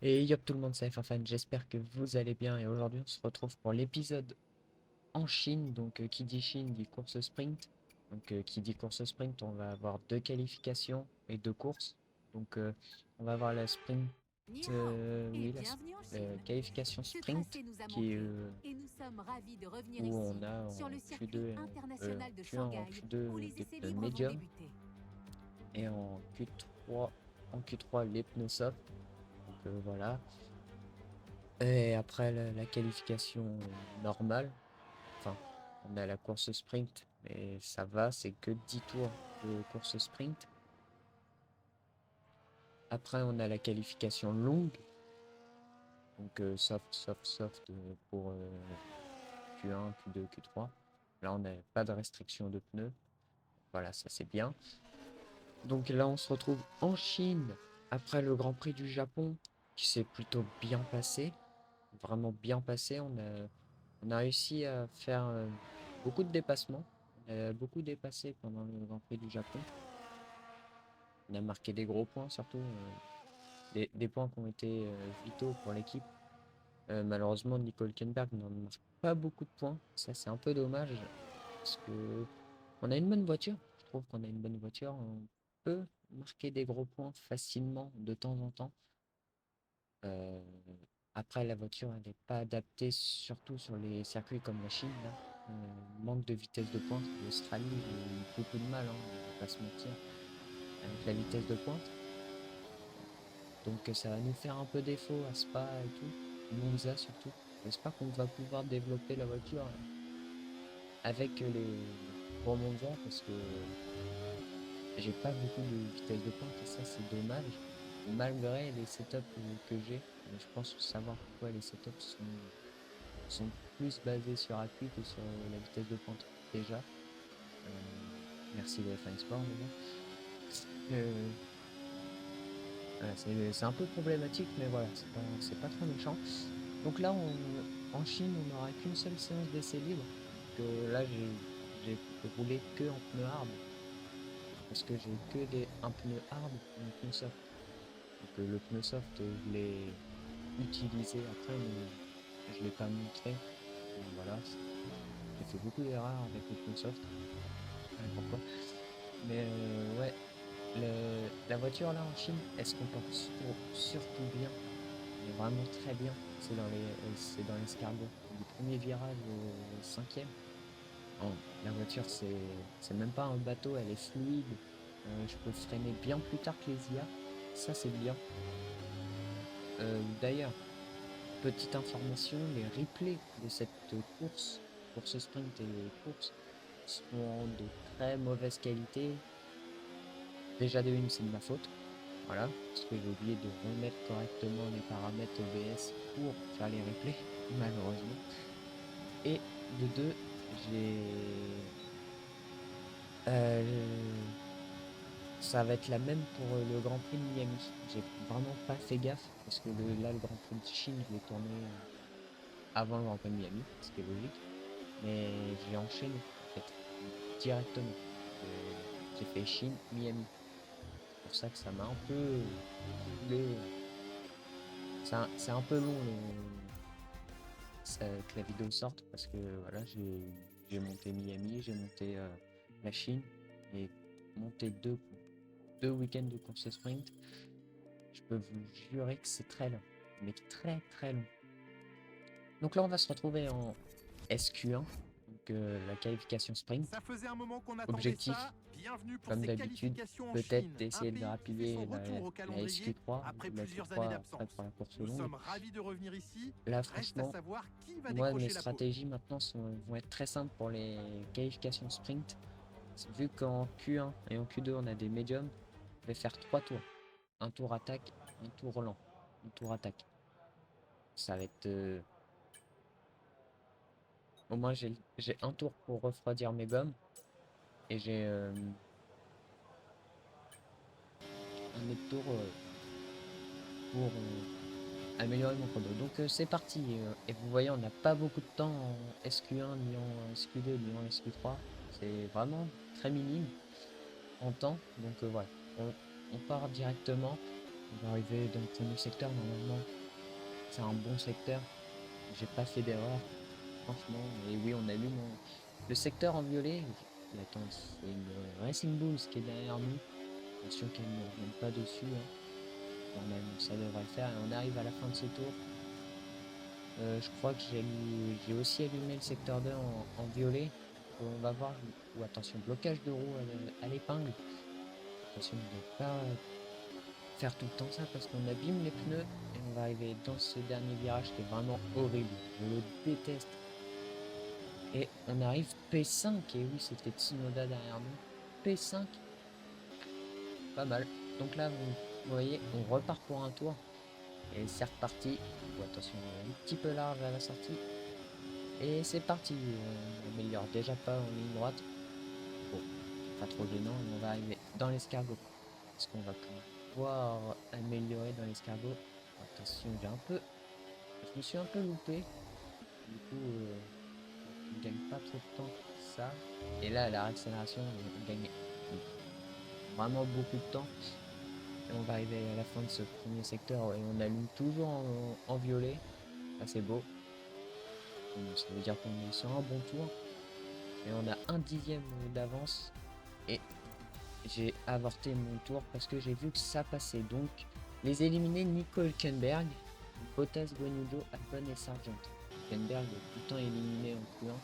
Et yop tout le monde, c'est FFan, j'espère que vous allez bien et aujourd'hui on se retrouve pour l'épisode en Chine, donc qui dit Chine dit course sprint, donc qui dit course sprint on va avoir deux qualifications et deux courses, donc on va avoir la sprint, Ni hao et oui bienvenue en Chine. qualification Ce sprint tracé nous a qui est manqué et nous sommes ravis de revenir où on ici, a sur en le circuit Q2, en international de Q1, en Shanghai, où Q2 les des essais pneus libres vont médium débuter. et en Q3 les pneus soft, donc voilà. Et après la qualification normale, enfin, on a la course sprint, mais ça va, c'est que 10 tours de course sprint. Après, on a la qualification longue, donc soft pour Q1, Q2, Q3. Là, on n'a pas de restriction de pneus. Voilà, ça c'est bien. Donc là, on se retrouve en Chine après le Grand Prix du Japon, qui s'est plutôt bien passé, vraiment bien passé. On a réussi à faire beaucoup de dépassements. On a beaucoup dépassé pendant le Grand Prix du Japon. On a marqué des gros points, surtout des points qui ont été vitaux pour l'équipe. Malheureusement, Nico Hülkenberg n'en marque pas beaucoup de points. Ça, c'est un peu dommage parce que on a une bonne voiture. Je trouve qu'on a une bonne voiture. On peut marquer des gros points facilement de temps en temps. Euh, Après, la voiture, elle n'est pas adaptée, surtout sur les circuits comme la Chine, là. Manque de vitesse de pointe. L'Australie, j'ai eu beaucoup de mal, hein, on va pas se mentir, avec la vitesse de pointe. Donc ça va nous faire un peu défaut à Spa et tout, Monza surtout. J'espère qu'on va pouvoir développer la voiture avec pour Monza parce que j'ai pas beaucoup de vitesse de pointe et ça c'est dommage. Malgré les setups que j'ai, je pense savoir pourquoi les setups sont plus basés sur appui que sur la vitesse de pointe déjà. Euh, Merci le F1 Sport déjà. Euh, voilà, c'est un peu problématique, mais voilà, c'est pas trop méchant. Donc là, en Chine, on n'aura qu'une seule séance d'essai libre. Donc là, j'ai roulé que en pneu hard parce que j'ai que un pneu hard et un pneu soft. Donc le pneu soft, je l'ai utilisé après, mais je l'ai pas montré. Donc voilà, j'ai fait beaucoup d'erreurs avec le pneu soft. Je sais pas pourquoi. Mais ouais, la voiture là en Chine, elle se comporte surtout bien, mais vraiment très bien. C'est dans l'escargot. Du premier virage au cinquième. Oh, la voiture, c'est même pas un bateau, elle est fluide. Je peux freiner bien plus tard que les IA. Ça, c'est bien. D'ailleurs, petite information, les replays de cette course sprint et course, sont de très mauvaise qualité. Déjà de une, c'est de ma faute. Voilà, parce que j'ai oublié de remettre correctement les paramètres OBS pour faire les replays, malheureusement. Et de deux, euh, ça va être la même pour le Grand Prix de Miami. J'ai vraiment pas fait gaffe, parce que là, le Grand Prix de Chine, je l'ai tourné avant le Grand Prix de Miami, ce qui est logique. Mais j'ai enchaîné, en fait, directement. J'ai fait Chine, Miami. C'est pour ça que ça m'a un peu saoulé. C'est un peu long que la vidéo sorte parce que voilà, j'ai monté Miami, j'ai monté la Chine et monté deux week-ends de course sprint. Je peux vous jurer que c'est très long, mais très très long. Donc là, on va se retrouver en SQ1, donc la qualification sprint. Ça faisait un moment qu'on attendait Objectif, ça. Bienvenue pour comme ces d'habitude, qualifications en peut-être Chine, un d'essayer de pays qui fait grappiller son retour au la calendrier SQ3 après ou la plusieurs années Q3 après d'absence. pour la course Nous longue. sommes ravis de revenir ici. Là, Reste à franchement, savoir qui va moi, mes décrocher la pole. stratégies maintenant vont être très simples pour les qualifications sprint. Vu qu'en Q1 et en Q2, on a des médiums, je vais faire trois tours. Un tour attaque, un tour lent, un tour attaque. Ça va être... Au moins, j'ai un tour pour refroidir mes gommes et j'ai un autre tour pour améliorer mon chrono. Donc c'est parti. Et vous voyez, on n'a pas beaucoup de temps en SQ1, ni en SQ2, ni en SQ3. C'est vraiment très minime en temps. Donc voilà, on part directement. On va arriver dans le premier secteur, normalement. C'est un bon secteur. J'ai pas fait d'erreur, franchement. Et oui, on allume le secteur en violet. Et attends, c'est une Racing Bulls qui est derrière nous. Attention qu'elle ne revienne pas dessus, hein. Normalement, ça devrait le faire. Et on arrive à la fin de ce tour. Je crois que j'ai aussi allumé le secteur 2 en violet. On va voir. Ou attention, blocage de roue à l'épingle. Attention de ne pas faire tout le temps ça parce qu'on abîme les pneus. Et on va arriver dans ce dernier virage qui est vraiment horrible. Je le déteste. Et on arrive P5. Et oui, c'était Tsunoda derrière nous. P5. Pas mal. Donc là, vous voyez, on repart pour un tour. Et c'est reparti. Oh, attention, un petit peu large à la sortie. Et c'est parti. On améliore déjà pas en ligne droite. Bon, pas trop gênant. Et on va arriver dans l'escargot. Est-ce qu'on va pouvoir améliorer dans l'escargot? Attention, je me suis un peu loupé. Du coup, on ne gagne pas trop de temps que ça. Et là, la réaccélération, on gagne vraiment beaucoup de temps. Et on va arriver à la fin de ce premier secteur et on allume toujours en violet. Ça, c'est beau. Donc, ça veut dire qu'on est sur un bon tour. Et on a un dixième d'avance. Et j'ai avorté mon tour parce que j'ai vu que ça passait. Donc, les éliminés Nico Hülkenberg, Bottas, Guanyudo, Albon et Sargent. Hülkenberg est tout le temps éliminé en Q1.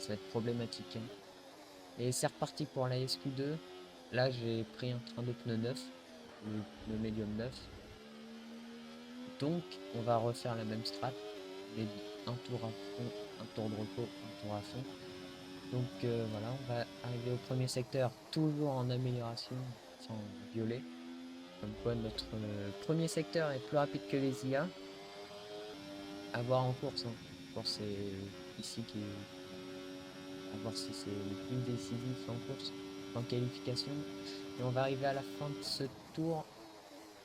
Ça va être problématique, hein. Et c'est reparti pour la SQ2. Là, j'ai pris un train de pneus neuf, le médium 9. Donc, on va refaire la même strat. Un tour à fond, un tour de repos, un tour à fond. Donc voilà, on va arriver au premier secteur, toujours en amélioration, enfin en violet. Comme quoi notre premier secteur est plus rapide que les IA. À voir en course, hein. En course, c'est ici qui est... À voir si c'est le plus décisif en course, en qualification. Et on va arriver à la fin de ce tour.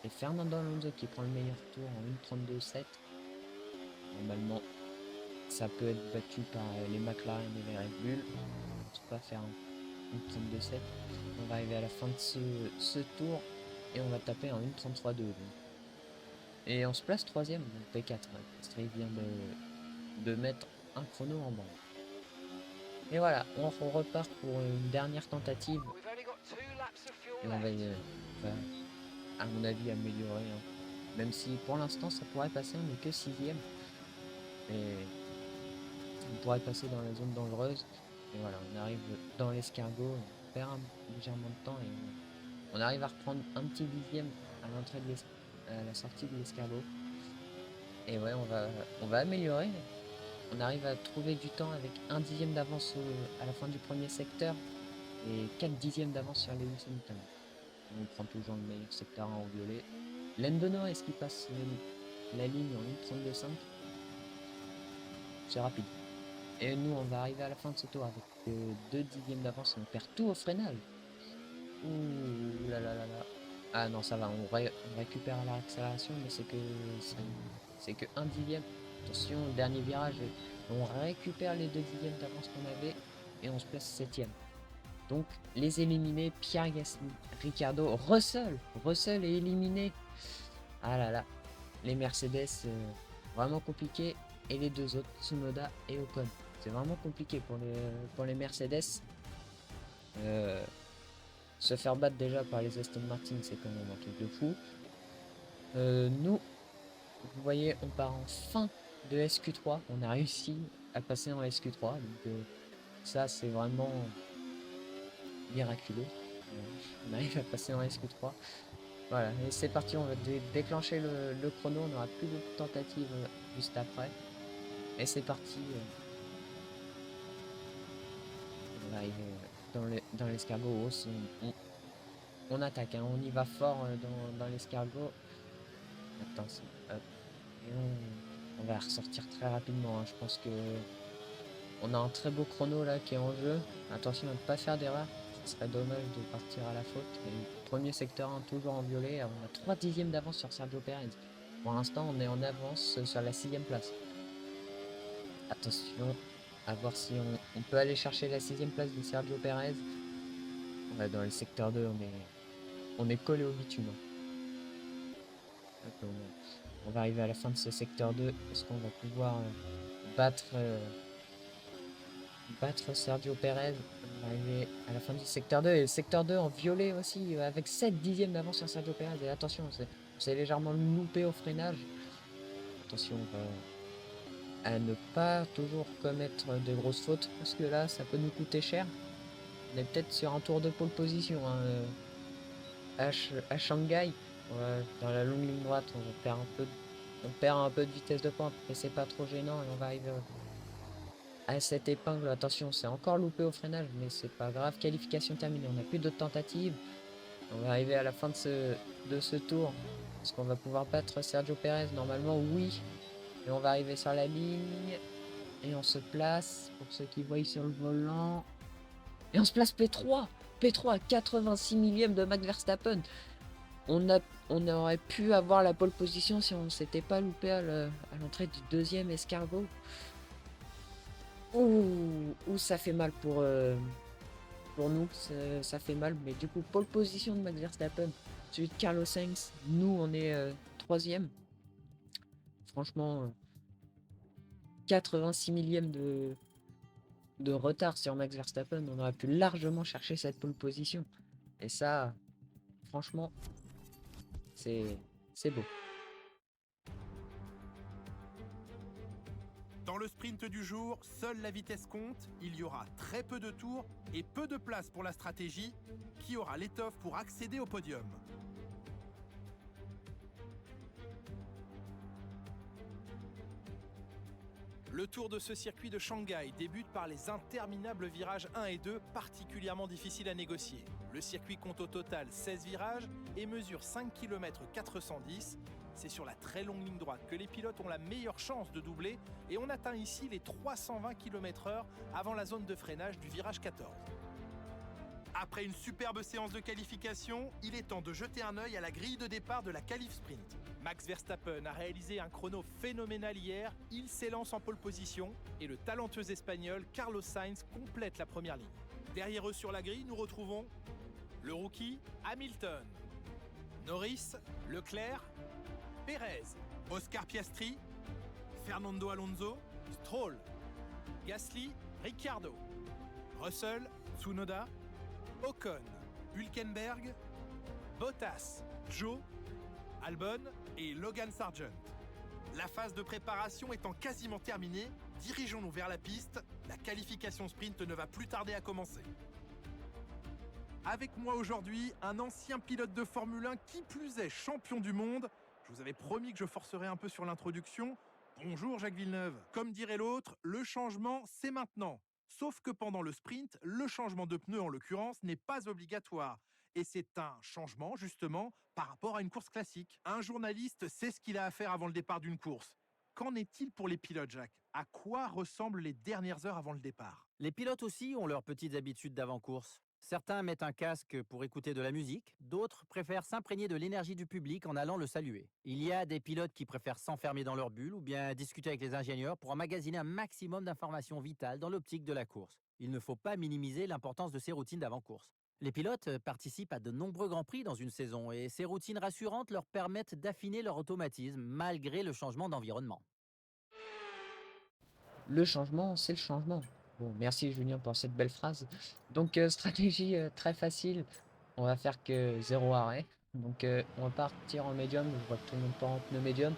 Et Fernando Alonso qui prend le meilleur tour en 1.32.7. Normalement, ça peut être battu par les McLaren et les Red Bull. On ne peut pas faire une 1.32.7. On va arriver à la fin de ce tour et on va taper en 1.33.2. Et on se place troisième, donc P4. Piastri vient de mettre un chrono en banc. Et voilà, on repart pour une dernière tentative. Et on va, à mon avis, améliorer, hein. Même si pour l'instant ça pourrait passer, on n'est que sixième. Et on pourrait passer dans la zone dangereuse. Et voilà, on arrive dans l'escargot, on perd légèrement de temps et on arrive à reprendre un petit dixième à l'entrée à la sortie de l'escargot. Et ouais, on va améliorer. On arrive à trouver du temps avec un dixième d'avance à la fin du premier secteur et 4 dixièmes d'avance sur Lewis Hamilton. On prend toujours le meilleur secteur en violet. Lando Norris qui passe la ligne en 1.32.5. C'est rapide. Et nous, on va arriver à la fin de ce tour avec 2 dixièmes d'avance. On perd tout au freinage. Ouh là là là là. Ah non, ça va, on récupère à la accélération, mais c'est que un dixième. Attention, dernier virage, on récupère les 2 dixièmes d'avance qu'on avait et on se place septième. Donc, les éliminés, Pierre Gasly, Ricardo, Russell est éliminé. Ah là là, les Mercedes, vraiment compliqué. Et les deux autres, Tsunoda et Ocon. C'est vraiment compliqué pour les Mercedes. Se faire battre déjà par les Aston Martin, c'est quand même un truc de fou. Nous, vous voyez, on part en fin de SQ3. On a réussi à passer en SQ3. Donc ça, c'est vraiment miraculeux. On arrive à passer en SQ3. Voilà, et c'est parti, on va déclencher le chrono. On n'aura plus de tentatives juste après. Et c'est parti. On va arriver dans l'escargot. On attaque, hein. On y va fort dans l'escargot. Attention, hop. Et on va ressortir très rapidement, hein. Je pense que on a un très beau chrono là qui est en jeu. Attention à ne pas faire d'erreur. Ce serait dommage de partir à la faute. Et premier secteur 1, toujours en violet. On a 3 dixièmes d'avance sur Sergio Perez. Pour l'instant, on est en avance sur la 6ème place. Attention, à voir si on peut aller chercher la 6ème place de Sergio Perez. Ouais, dans le secteur 2, on est collé au bitume. Donc, on va arriver à la fin de ce secteur 2. Est-ce qu'on va pouvoir battre, battre Sergio Perez? On va arriver à la fin du secteur 2. Et le secteur 2 en violet aussi, avec 7 dixièmes d'avance sur Sergio Perez. Et attention, c'est légèrement loupé au freinage. Attention à ne pas toujours commettre de grosses fautes, parce que là, ça peut nous coûter cher. On est peut-être sur un tour de pole position hein, à Shanghai. Dans la longue ligne droite, on perd un peu de vitesse de pointe, mais c'est pas trop gênant et on va arriver à cette épingle. Attention, c'est encore loupé au freinage, mais c'est pas grave. Qualification terminée, on n'a plus d'autres tentatives. On va arriver à la fin de ce tour. Est-ce qu'on va pouvoir battre Sergio Perez? Normalement, oui. Et on va arriver sur la ligne. Et on se place, pour ceux qui voient sur le volant. Et on se place P3. P3 à 86 millième de Max Verstappen. On aurait pu avoir la pole position si on ne s'était pas loupé à l'entrée du deuxième escargot. Ouh, ça fait mal pour nous, ça fait mal. Mais du coup, pole position de Max Verstappen, celui de Carlos Sainz. Nous, on est troisième. Franchement, 86 millième de retard sur Max Verstappen. On aurait pu largement chercher cette pole position. Et ça, franchement, c'est beau. Dans le sprint du jour, seule la vitesse compte, il y aura très peu de tours et peu de place pour la stratégie. Qui aura l'étoffe pour accéder au podium? Le tour de ce circuit de Shanghai débute par les interminables virages 1 et 2, particulièrement difficiles à négocier. Le circuit compte au total 16 virages et mesure 5 km 410. C'est sur la très longue ligne droite que les pilotes ont la meilleure chance de doubler et on atteint ici les 320 km/h avant la zone de freinage du virage 14. Après une superbe séance de qualification, il est temps de jeter un œil à la grille de départ de la qualif sprint. Max Verstappen a réalisé un chrono phénoménal hier, il s'élance en pole position et le talentueux espagnol Carlos Sainz complète la première ligne. Derrière eux sur la grille, nous retrouvons le rookie Hamilton, Norris, Leclerc, Perez, Oscar Piastri, Fernando Alonso, Stroll, Gasly, Ricciardo, Russell, Tsunoda, Ocon, Hülkenberg, Bottas, Zhou, Albon et Logan Sargent. La phase de préparation étant quasiment terminée, dirigeons-nous vers la piste. La qualification sprint ne va plus tarder à commencer. Avec moi aujourd'hui, un ancien pilote de Formule 1 qui plus est champion du monde. Je vous avais promis que je forcerais un peu sur l'introduction. Bonjour Jacques Villeneuve. Comme dirait l'autre, le changement c'est maintenant. Sauf que pendant le sprint, le changement de pneus en l'occurrence n'est pas obligatoire. Et c'est un changement justement par rapport à une course classique. Un journaliste sait ce qu'il a à faire avant le départ d'une course. Qu'en est-il pour les pilotes, Jacques? À quoi ressemblent les dernières heures avant le départ? Les pilotes aussi ont leurs petites habitudes d'avant-course. Certains mettent un casque pour écouter de la musique, d'autres préfèrent s'imprégner de l'énergie du public en allant le saluer. Il y a des pilotes qui préfèrent s'enfermer dans leur bulle ou bien discuter avec les ingénieurs pour emmagasiner un maximum d'informations vitales dans l'optique de la course. Il ne faut pas minimiser l'importance de ces routines d'avant-course. Les pilotes participent à de nombreux grands prix dans une saison et ces routines rassurantes leur permettent d'affiner leur automatisme malgré le changement d'environnement. Le changement, c'est le changement. Bon, merci Julien pour cette belle phrase. Donc, stratégie très facile. On va faire que 0 arrêt. Donc, on va partir en médium. Je vois que tout le monde part en pneu médium.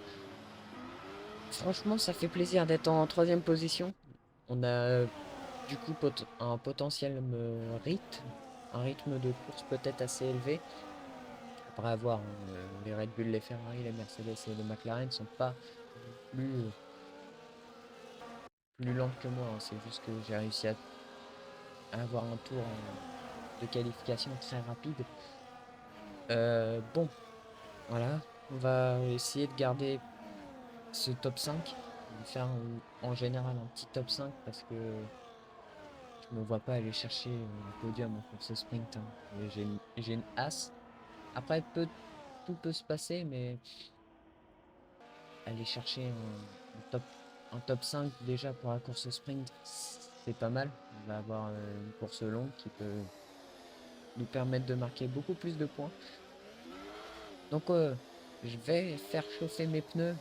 Franchement, ça fait plaisir d'être en troisième position. On a du coup un potentiel un rythme de course peut-être assez élevé. Après avoir les Red Bull, les Ferrari, les Mercedes et les McLaren ne sont pas plus lentes que moi, hein. C'est juste que j'ai réussi à avoir un tour de qualification très rapide. Bon, voilà. On va essayer de garder ce top 5. On va faire en général un petit top 5 parce que je me vois pas aller chercher un podium en course sprint, hein. Et j'ai une as. Après, tout peut se passer, mais aller chercher un top 5 déjà pour la course sprint, c'est pas mal. On va avoir une course longue qui peut nous permettre de marquer beaucoup plus de points. Donc Je vais faire chauffer mes pneus.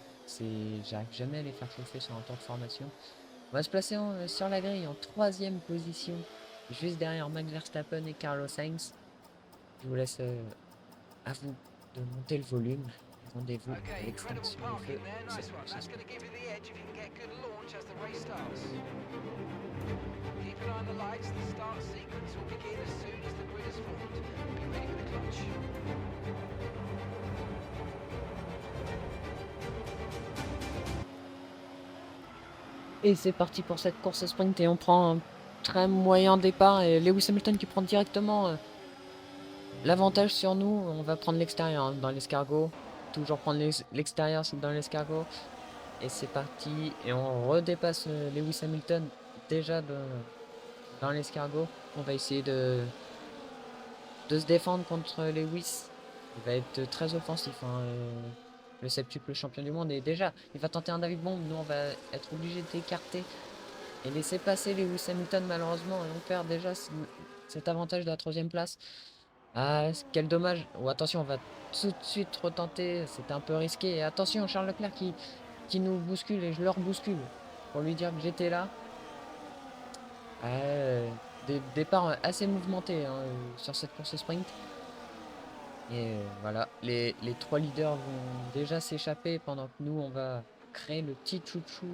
J'arrive jamais à les faire chauffer sur un tour de formation. On va se placer sur la grille en troisième position, juste derrière Max Verstappen et Carlos Sainz. Je vous laisse à vous de monter le volume. Rendez-vous à Okay, incredible l'extinction du feu parking there. de cette Nice one. course That's going to sprint. give you the edge if you can get good launch as the race starts. Keep an eye on the lights. The start sequence will begin as soon as the grid is formed. Be ready with the clutch. Et c'est parti pour cette course sprint et on prend un très moyen départ et Lewis Hamilton qui prend directement l'avantage sur nous. On va prendre l'extérieur dans l'escargot. Toujours prendre l'extérieur dans l'escargot. Et c'est parti. Et on redépasse Lewis Hamilton déjà dans l'escargot. On va essayer de se défendre contre Lewis. Il va être très offensif, hein, le septuple champion du monde. Et déjà, il va tenter un David Bomb. Nous, on va être obligé d'écarter et laisser passer Lewis Hamilton, malheureusement. Et on perd déjà cet avantage de la troisième place. Ah, quel dommage. Oh, attention, on va tout de suite retenter. C'était un peu risqué. Et attention, Charles Leclerc qui nous bouscule et je le rebouscule pour lui dire que j'étais là. Des départs assez mouvementés, hein, sur cette course sprint. Et voilà, les trois leaders vont déjà s'échapper pendant que nous, on va créer le petit chouchou.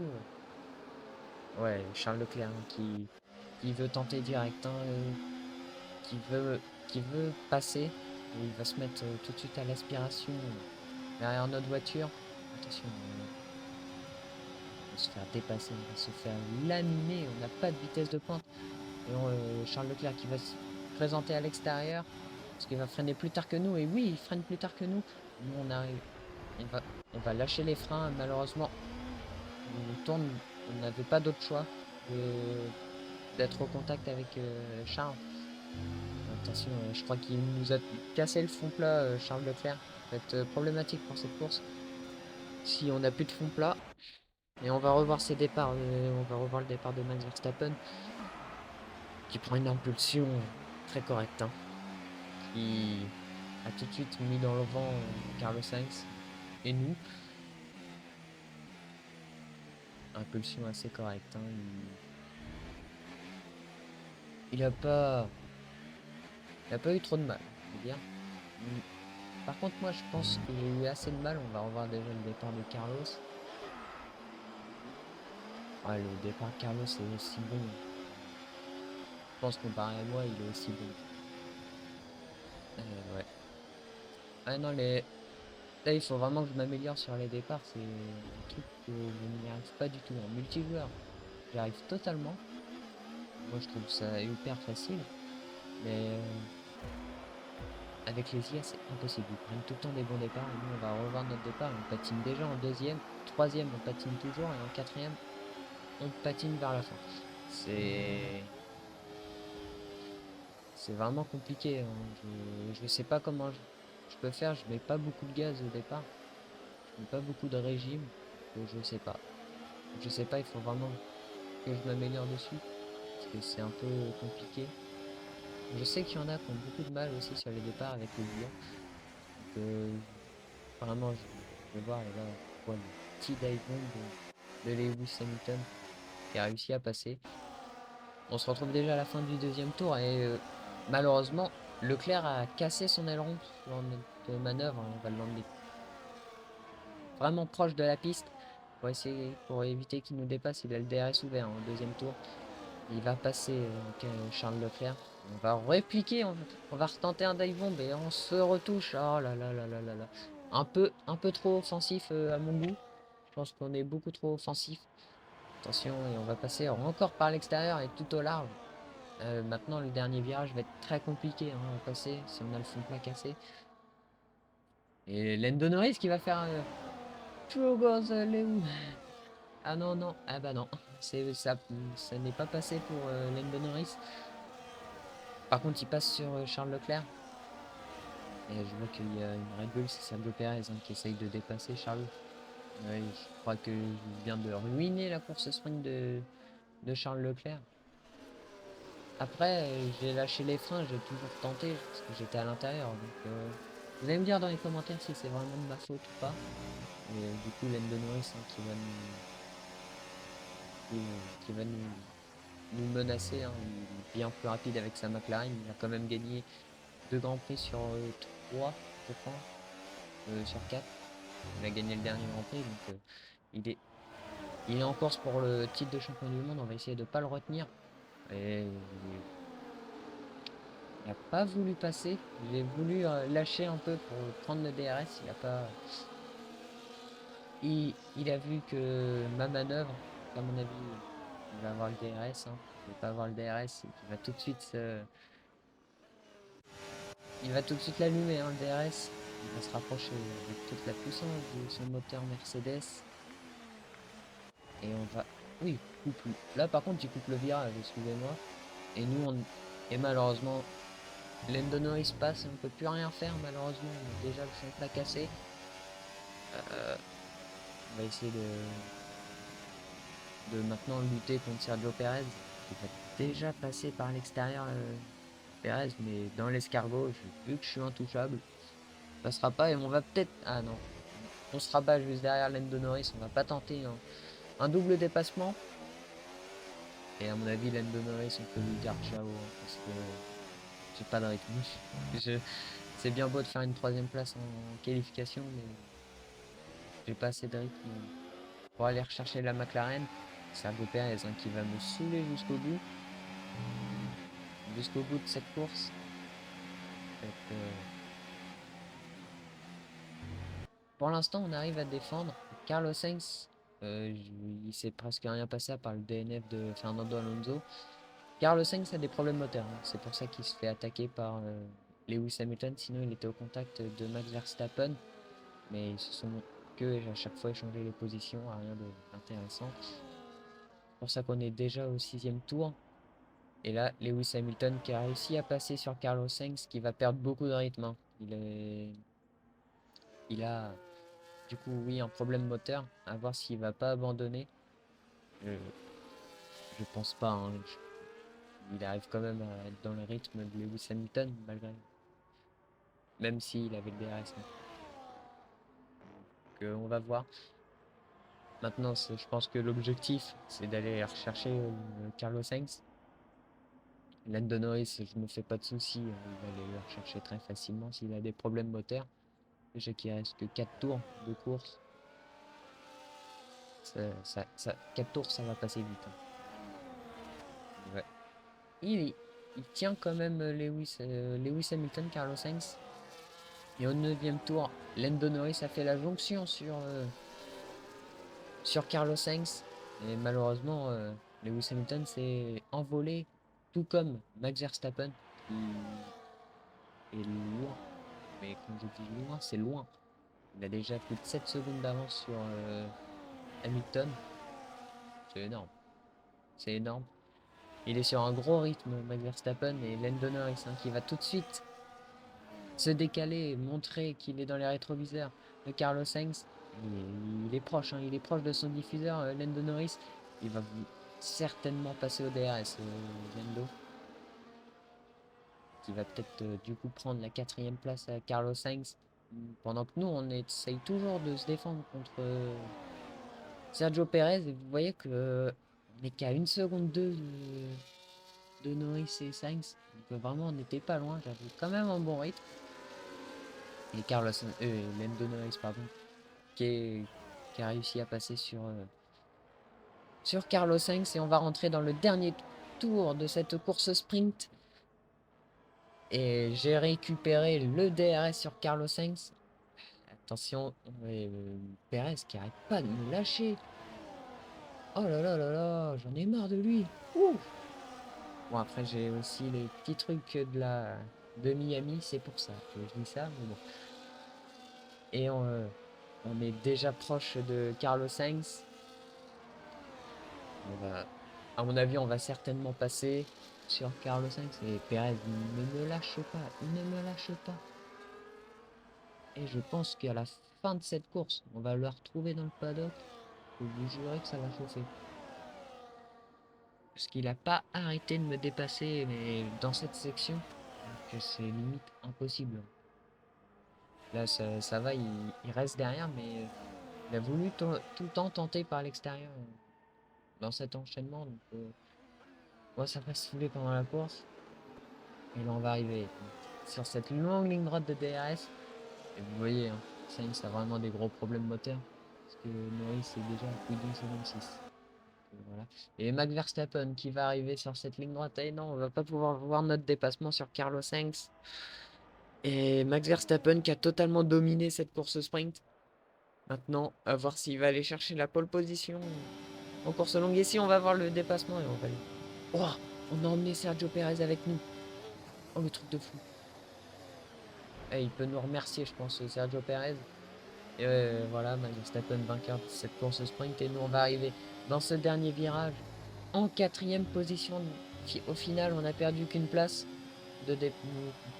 Ouais, Charles Leclerc, hein, qui veut tenter direct, hein, qui veut, qui veut passer. Et il va se mettre tout de suite à l'aspiration derrière notre voiture. Attention, on va se faire dépasser, on va se faire laminer. On n'a pas de vitesse de pointe. Et Charles Leclerc qui va se présenter à l'extérieur. Parce qu'il va freiner plus tard que nous. Et oui, il freine plus tard que nous. Nous, on arrive. On va lâcher les freins. Malheureusement, on tourne. On n'avait pas d'autre choix d'être au contact avec Charles. Attention, je crois qu'il nous a cassé le fond plat, Charles Leclerc. Ça va être problématique pour cette course. Si on n'a plus de fond plat. Et on va revoir ses départs. On va revoir le départ de Max Verstappen. Qui prend une impulsion très correcte. Hein, qui a tout de suite mis dans le vent Carlos Sainz et nous. Impulsion assez correcte. Hein, il a pas eu trop de mal, je veux dire. Par contre, moi, je pense que j'ai eu assez de mal. On va revoir déjà le départ de Carlos. Ouais, le départ de Carlos est aussi bon. Je pense comparé à moi, il est aussi bon. Ouais. Ah non, là, il faut vraiment que je m'améliore sur les départs. C'est un truc que je n'y arrive pas du tout. En multijoueur, j'y arrive totalement. Moi, je trouve ça hyper facile. Mais avec les IA, c'est impossible. Ils prennent tout le temps des bons départs. Et nous, on va revoir notre départ. On patine déjà en deuxième. Troisième, on patine toujours. Et en quatrième, on patine vers la fin. C'est vraiment compliqué. Hein. Je sais pas comment je peux faire. Je mets pas beaucoup de gaz au départ. Je mets pas beaucoup de régime. Donc je sais pas. Je sais pas, il faut vraiment que je m'améliore dessus. Parce que c'est un peu compliqué. Je sais qu'il y en a qui ont beaucoup de mal aussi sur les départs avec les IA. Donc vraiment, je vais voir là, le petit dive bomb de Lewis Hamilton qui a réussi à passer. On se retrouve déjà à la fin du deuxième tour et malheureusement, Leclerc a cassé son aileron lors de notre manœuvre. On va l'emmener vraiment proche de la piste pour éviter qu'il nous dépasse. Il a le DRS ouvert en deuxième tour. Il va passer Charles Leclerc. On va répliquer, on va retenter un dive bomb et on se retouche. Oh là là là là là là. Un peu trop offensif à mon goût. Je pense qu'on est beaucoup trop offensif. Attention, et on va passer encore par l'extérieur et tout au large. Maintenant, le dernier virage va être très compliqué, hein, à passer si on a le fond plat cassé. Et Lando Norris qui va faire True goes Lewis. Ah non, non, ah bah non, ça n'est pas passé pour Lando Norris. Par contre, il passe sur Charles Leclerc. Et je vois qu'il y a une Red Bull, c'est Sergio Perez, hein, qui essaye de dépasser Charles. Ouais, je crois que je viens de ruiner la course sprint de Charles Leclerc. Après, j'ai lâché les freins, j'ai toujours tenté, parce que j'étais à l'intérieur. Donc, Vous allez me dire dans les commentaires si c'est vraiment de ma faute ou pas. Et du coup, Lando Norris hein, qui va nous menacer. Hein. Il est bien plus rapide avec sa McLaren. Il a quand même gagné 2 Grands Prix sur 3, je crois, sur 4. Il a gagné le dernier Grand Prix, donc il est, il est en course pour le titre de champion du monde. On va essayer de pas le retenir. Et il n'a pas voulu passer. J'ai voulu lâcher un peu pour prendre le DRS. Il a pas. Il a vu que ma manœuvre, à mon avis, il va avoir le DRS. Hein. Il va pas avoir le DRS. Il va tout de suite. Il va tout de suite l'allumer, hein, le DRS. Il va se rapprocher avec toute la puissance de son moteur Mercedes. Et on va. Oui, coupe. Là par contre, il coupe le virage, excusez-moi. Et nous, et malheureusement, Lando Norris passe et on peut plus rien faire, malheureusement. On a déjà le son plat cassé. On va essayer de maintenant lutter contre Sergio Perez. Il va déjà passer par l'extérieur, Perez, mais dans l'escargot, vu que je suis intouchable, ça passera pas et on va peut-être. Ah non, on se rabat juste derrière Lando Norris. On va pas tenter un double dépassement. Et à mon avis, Lando Norris, on peut lui dire ciao hein, parce que j'ai pas de rythme. C'est bien beau de faire une 3ème place en qualification, mais j'ai pas assez de rythme pour aller rechercher la McLaren. Sergio Perez hein, qui va me saouler jusqu'au bout de cette course. Donc, pour l'instant, on arrive à défendre. Carlos Sainz, il s'est presque rien passé à part le DNF de Fernando Alonso. Carlos Sainz a des problèmes moteurs. Hein. C'est pour ça qu'il se fait attaquer par Lewis Hamilton. Sinon, il était au contact de Max Verstappen. Mais ils se sont que à chaque fois échangé les positions, rien d'intéressant. C'est pour ça qu'on est déjà au 6ème tour. Et là, Lewis Hamilton qui a réussi à passer sur Carlos Sainz, qui va perdre beaucoup de rythme. Hein. Il a du coup, oui, un problème moteur. À voir s'il va pas abandonner. Je, je pense pas. Hein. Il arrive quand même à être dans le rythme de Lewis Hamilton, malgré. Même s'il avait le DRS. Hein. Donc, on va voir. Maintenant, je pense que l'objectif, c'est d'aller rechercher Carlos Sainz. Lando Norris, je me fais pas de soucis, il va aller le rechercher très facilement s'il a des problèmes moteurs. Déjà qu'il reste que 4 tours de course. 4 tours, ça va passer vite. Hein. Ouais. Il tient quand même Lewis Hamilton, Carlos Sainz. Et au 9ème tour, Lando Norris a fait la jonction sur Carlos Sainz. Et malheureusement, Lewis Hamilton s'est envolé, tout comme Max Verstappen, qui est loin. Mais quand je dis loin, c'est loin. Il a déjà plus de 7 secondes d'avance sur Hamilton. C'est énorme. C'est énorme. Il est sur un gros rythme, Max Verstappen, et Lando Norris, hein, qui va tout de suite se décaler et montrer qu'il est dans les rétroviseurs de Carlos Sainz. Il est proche, hein, il est proche de son diffuseur, Lando Norris. Il va certainement passer au DRS, Lando. Qui va peut-être du coup prendre la 4ème place à Carlos Sainz. Pendant que nous, on essaye toujours de se défendre contre Sergio Perez. Et vous voyez que on n'est qu'à 1 seconde 2 de Norris et Sainz. Donc vraiment, on n'était pas loin. J'avais quand même un bon rythme. Et Lando Norris, pardon, qui a réussi à passer sur Carlos Sainz. Et on va rentrer dans le dernier tour de cette course sprint. Et j'ai récupéré le DRS sur Carlos Sainz. Attention, Perez qui arrête pas de me lâcher. Oh là là là là, j'en ai marre de lui. Ouh. Bon, après, j'ai aussi les petits trucs de Miami, c'est pour ça que je dis ça, mais bon. Et on est déjà proche de Carlos Sainz. À mon avis, on va certainement passer sur Carlos Sainz. Et Perez ne me lâche pas, il ne me lâche pas. Et je pense qu'à la fin de cette course, on va le retrouver dans le paddock. Et vous jurez que ça va chauffer. Parce qu'il n'a pas arrêté de me dépasser mais dans cette section. Donc c'est limite impossible. Là, ça va, il reste derrière, mais il a voulu tout le temps tenter par l'extérieur dans cet enchaînement. Donc, moi, ça va se saouler pendant la course. Et là, on va arriver sur cette longue ligne droite de DRS. Et vous voyez, hein, Sainz a vraiment des gros problèmes moteurs. Parce que Norris est déjà à plus d'une seconde 6. Voilà. Et Max Verstappen qui va arriver sur cette ligne droite. Et non, on va pas pouvoir voir notre dépassement sur Carlos Sainz. Et Max Verstappen qui a totalement dominé cette course sprint. Maintenant, à voir s'il va aller chercher la pole position en course longue. Et si on va voir le dépassement et on va aller. Oh, on a emmené Sergio Perez avec nous. Oh, le truc de fou. Eh, il peut nous remercier, je pense, Sergio Perez. Et voilà, Max Verstappen vainqueur de cette course sprint. Et nous, on va arriver dans ce dernier virage en 4e position. Au final, on n'a perdu qu'une place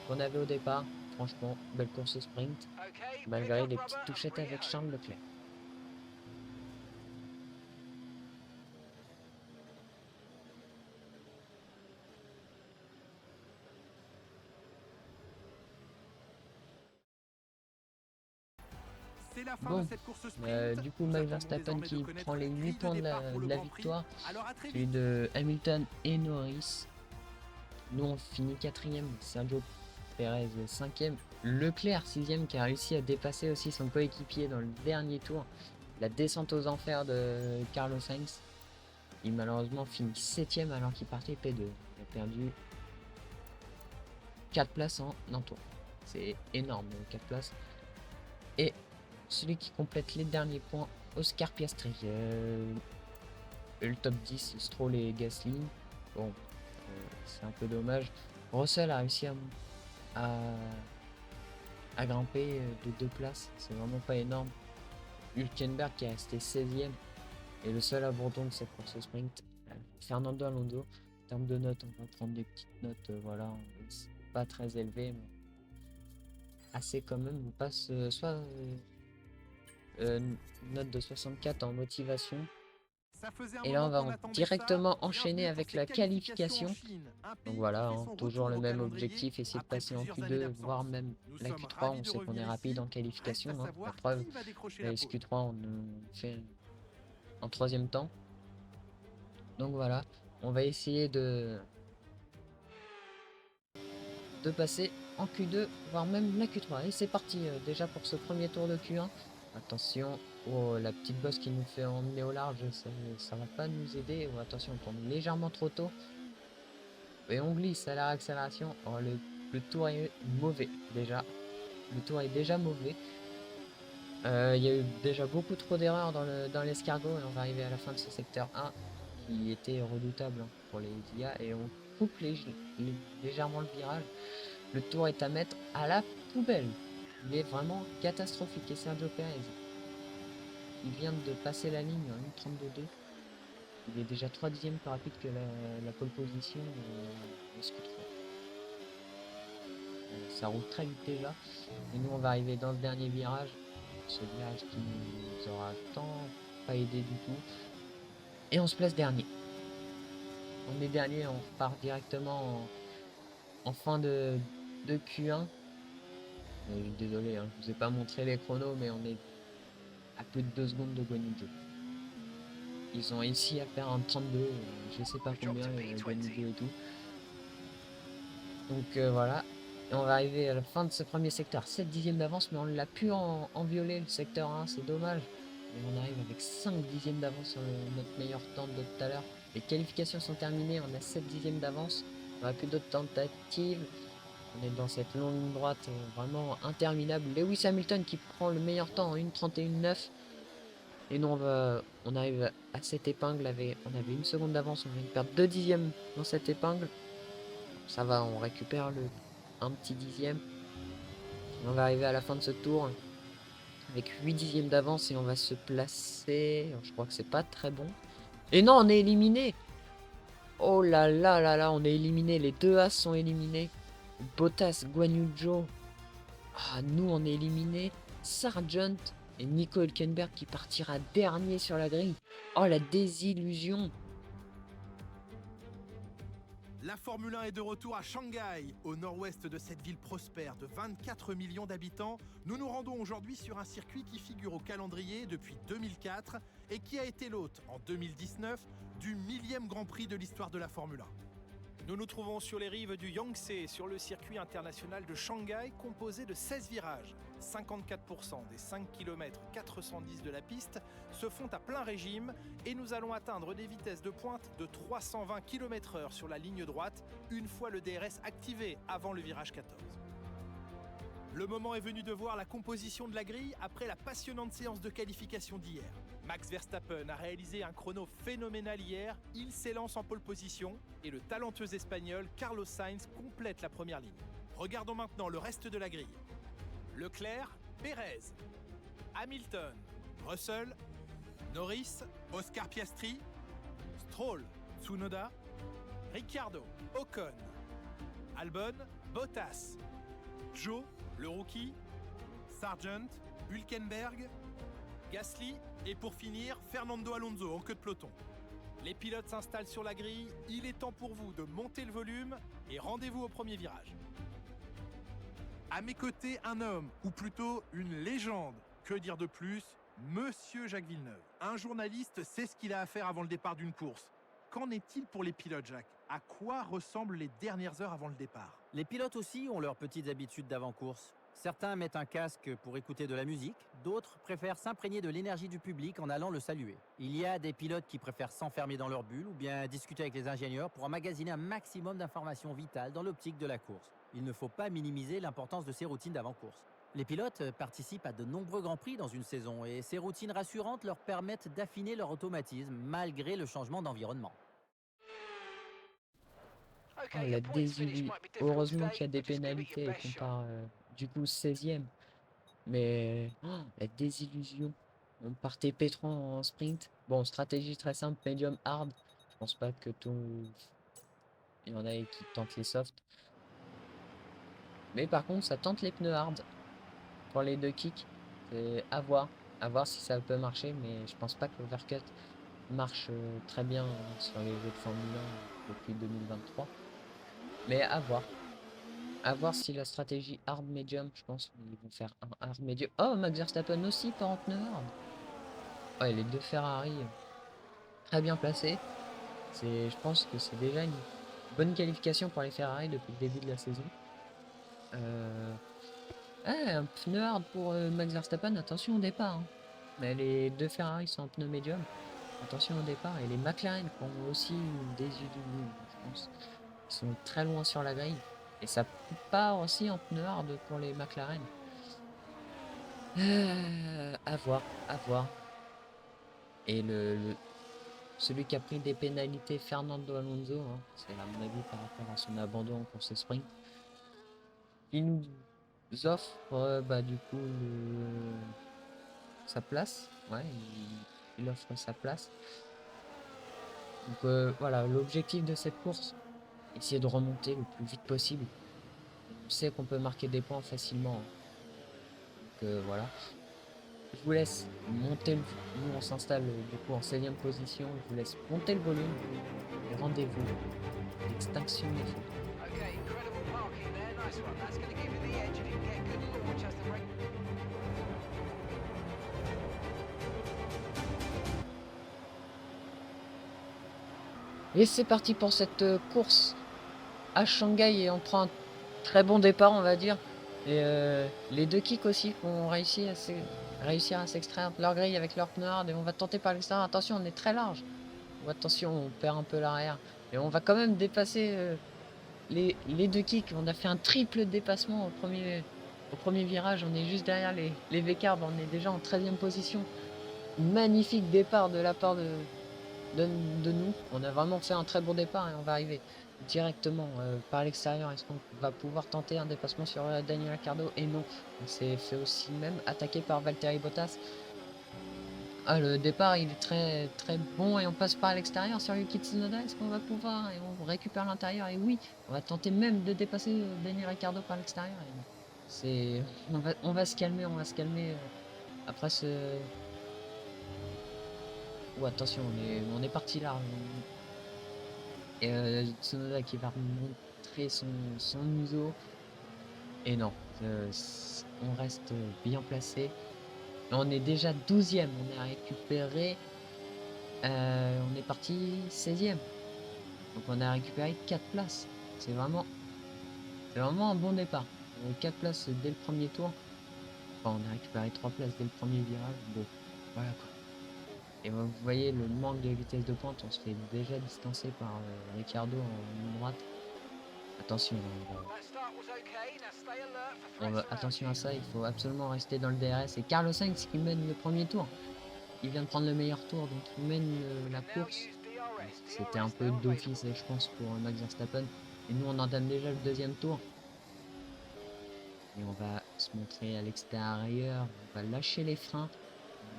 qu'on avait au départ. Franchement, belle course sprint, Okay, malgré pit les up petites rubber, touchettes avec Rio. Charles Leclerc. C'est la fin Bon, de cette course sprint. du coup, Nous Max attendons Verstappen désormais de qui connaître prend les la 8 grille de points de départ pour le la Grand Prix. victoire, Alors à très celui vite. de Hamilton et Norris. Nous, on finit 4e, Sergio Perez 5e, Leclerc 6e qui a réussi à dépasser aussi son coéquipier dans le dernier tour. La descente aux enfers de Carlos Sainz. Il malheureusement finit 7e alors qu'il partait P2. Il a perdu 4 places en un tour. C'est énorme, 4 places. Et celui qui complète les derniers points, Oscar Piastri. Le top 10, Stroll et Gasly. Bon, c'est un peu dommage. Russell a réussi à, à grimper de 2 places. C'est vraiment pas énorme. Hülkenberg qui est resté 16e. Et le seul abandon de cette course sprint, Fernando Alonso. En termes de notes, on va prendre des petites notes, voilà, pas très élevées, mais assez quand même. On passe soit note de 64 en motivation. Ça faisait un Et là, on moment va qu'on attendait directement ça. enchaîner Bienvenue pour avec cette la qualification en qualification. Chine. Un pays Donc voilà, qui fait hein, son toujours retour le au même calendrier objectif, essayer de après passer en plusieurs années Q2, d'absence. voire même Nous la sommes Q3. ravis On de sait qu'on est revenir rapide ici. en Reste qualification. à Hein. La savoir preuve, qui va décrocher la la pole. SQ3, on nous fait en 3e temps. Donc voilà, on va essayer de passer en Q2, voire même la Q3. Et c'est parti déjà pour ce premier tour de Q1. Attention, oh, la petite bosse qui nous fait emmener au large, ça va pas nous aider. Oh, attention, on tourne légèrement trop tôt. Et on glisse à la réaccélération. Oh, le tour est mauvais déjà. Le tour est déjà mauvais. Il y a eu déjà beaucoup trop d'erreurs dans l'escargot. Et on va arriver à la fin de ce secteur 1 qui était redoutable hein, pour les IA. Et on coupe légèrement le virage. Le tour est à mettre à la poubelle. Il est vraiment catastrophique. Et Sergio Perez, il vient de passer la ligne en 1.32.2. Il est déjà 3 dixièmes plus rapide que la pole position de Sq3. Ça roule très vite déjà. Et nous, on va arriver dans le dernier virage. Ce virage qui nous aura tant pas aidé du tout. Et on se place dernier. On est dernier, on repart directement en fin de Q1. Désolé, hein, je vous ai pas montré les chronos, mais on est à plus de 2 secondes de Guanyu Zhou. Ils ont réussi à faire un 32, je sais pas combien, Guanyu Zhou et tout. Donc voilà. Et on va arriver à la fin de ce premier secteur, 7 dixièmes d'avance, mais on l'a pu en violer le secteur 1, c'est dommage. Et on arrive avec 5 dixièmes d'avance sur notre meilleur temps de tout à l'heure. Les qualifications sont terminées, on a 7 dixièmes d'avance. On n'a plus d'autres tentatives. On est dans cette longue ligne droite vraiment interminable. Lewis Hamilton qui prend le meilleur temps en 1.31.9. Et nous on arrive à cette épingle. On avait 1 seconde d'avance, on vient de perdre 2 dixièmes dans cette épingle. Ça va, on récupère un petit dixième. On va arriver à la fin de ce tour avec 8 dixièmes d'avance et on va se placer. Alors, je crois que c'est pas très bon. Et non, on est éliminé. Oh là là là là, on est éliminé. Les deux As sont éliminés. Bottas, Guanyu Zhou. Ah, nous on est éliminé. Sargent et Nico Hülkenberg qui partira dernier sur la grille. Oh la désillusion. La Formule 1 est de retour à Shanghai, au nord-ouest de cette ville prospère de 24 millions d'habitants. Nous nous rendons aujourd'hui sur un circuit qui figure au calendrier depuis 2004 et qui a été l'hôte en 2019 du 1000e Grand Prix de l'histoire de la Formule 1. Nous nous trouvons sur les rives du Yangtze, sur le circuit international de Shanghai, composé de 16 virages. 54% des 5 km 410 de la piste se font à plein régime et nous allons atteindre des vitesses de pointe de 320 km/h sur la ligne droite, une fois le DRS activé avant le virage 14. Le moment est venu de voir la composition de la grille après la passionnante séance de qualification d'hier. Max Verstappen a réalisé un chrono phénoménal hier, il s'élance en pole position et le talentueux espagnol Carlos Sainz complète la première ligne. Regardons maintenant le reste de la grille. Leclerc, Pérez, Hamilton, Russell, Norris, Oscar Piastri, Stroll, Tsunoda, Ricciardo, Ocon, Albon, Bottas, Joe, le rookie, Sargent, Hülkenberg, Gasly et pour finir, Fernando Alonso en queue de peloton. Les pilotes s'installent sur la grille, il est temps pour vous de monter le volume et rendez-vous au premier virage. À mes côtés, un homme, ou plutôt une légende. Que dire de plus? Monsieur Jacques Villeneuve. Un journaliste sait ce qu'il a à faire avant le départ d'une course. Qu'en est-il pour les pilotes, Jacques? À quoi ressemblent les dernières heures avant le départ? Les pilotes aussi ont leurs petites habitudes d'avant-course. Certains mettent un casque pour écouter de la musique, d'autres préfèrent s'imprégner de l'énergie du public en allant le saluer. Il y a des pilotes qui préfèrent s'enfermer dans leur bulle ou bien discuter avec les ingénieurs pour emmagasiner un maximum d'informations vitales dans l'optique de la course. Il ne faut pas minimiser l'importance de ces routines d'avant-course. Les pilotes participent à de nombreux grands prix dans une saison et ces routines rassurantes leur permettent d'affiner leur automatisme malgré le changement d'environnement. Oh, la désillusion. Heureusement qu'il y a des pénalités et qu'on part du coup 16e. Mais la désillusion. On partait P3 en sprint. Bon, stratégie très simple, medium hard. Je pense pas que tout. Il y en a qui tentent les softs. Mais par contre, ça tente les pneus hard. Pour les deux kicks. C'est à voir. À voir si ça peut marcher. Mais je pense pas que l'overcut marche très bien sur les jeux de Formule 1 depuis 2023. Mais à voir. À voir si la stratégie hard medium, je pense qu'ils vont faire un hard medium. Oh, Max Verstappen aussi part en pneu hard. Ouais, les deux Ferrari très bien placés. Je pense que c'est déjà une bonne qualification pour les Ferrari depuis le début de la saison. Un pneu hard pour Max Verstappen, attention au départ. Hein. Mais les deux Ferrari sont en pneu medium. Attention au départ. Et les McLaren qui ont aussi des illusions, je pense. Ils sont très loin sur la grille. Et ça part aussi en pneu hard pour les McLaren. À voir, à voir. Et celui qui a pris des pénalités, Fernando Alonso, hein, c'est à mon avis par rapport à son abandon en course sprint. Il nous offre du coup sa place. Ouais, il offre sa place. Donc voilà, l'objectif de cette course, essayer de remonter le plus vite possible. On sait qu'on peut marquer des points facilement. Donc voilà. Je vous laisse monter le... Nous on s'installe du coup en 16e position. Je vous laisse monter le volume. Et rendez-vous. L'extinction des feux. Okay, incredible parking there. Nice one. That's going to give you the edge if you can get a good launch as the brake. Et c'est parti pour cette course à Shanghai et on prend un très bon départ on va dire. Et les deux kicks aussi ont réussi à s'extraire de leur grille avec leur pneu hard et on va tenter par l'extérieur. Attention, on est très large. Attention, on perd un peu l'arrière. Et on va quand même dépasser les deux kicks. On a fait un triple dépassement au premier virage. On est juste derrière les V-carbs. On est déjà en 13e position. Magnifique départ de la part de nous. On a vraiment fait un très bon départ et on va arriver directement par l'extérieur. Est-ce qu'on va pouvoir tenter un dépassement sur Daniel Ricciardo? Et non, on s'est fait aussi même attaquer par Valtteri Bottas. Ah, le départ il est très très bon et on passe par l'extérieur sur Yuki Tsunoda. Est-ce qu'on va pouvoir? Et on récupère l'intérieur et oui, on va tenter même de dépasser Daniel Ricciardo par l'extérieur. On va se calmer, après ce... Oh, attention, on est parti là. Et Tsunoda qui va montrer son museau. Et non, on reste bien placé. On est déjà 12e, on a récupéré. On est parti 16e. Donc on a récupéré 4 places. C'est vraiment un bon départ. 4 places dès le premier tour. Enfin, on a récupéré 3 places dès le premier virage. Bon, voilà quoi. Et vous voyez le manque de vitesse de pointe, on se fait déjà distancer par Ricciardo en ligne droite. Attention, That start was okay. Now stay alert for threats around attention you. à ça, il faut absolument rester dans le DRS. Et Carlos Sainz qui mène le premier tour. Il vient de prendre le meilleur tour, donc il mène We la can now course. use DRS. C'était un DRS peu now d'office, available. je pense, pour Max Verstappen. Et nous, on entame déjà le deuxième tour. Et on va se montrer à l'extérieur. On va lâcher les freins.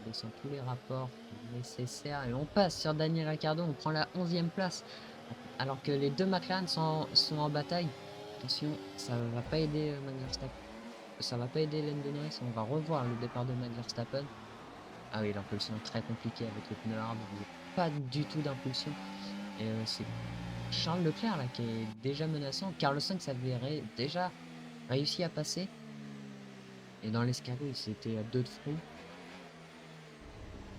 On descend tous les rapports nécessaires. Et on passe sur Daniel Ricciardo. On prend la 11e place. Alors que les deux McLaren sont en bataille. Attention, ça va pas aider Max Verstappen. Ça va pas aider Lando Norris. On va revoir le départ de Max Verstappen. Ah oui, l'impulsion est très compliquée avec les pneus hard. Il n'y a pas du tout d'impulsion. Et c'est Charles Leclerc là qui est déjà menaçant. Carlos Sainz avait déjà réussi à passer. Et dans l'escargot, il s'était à 2 de front.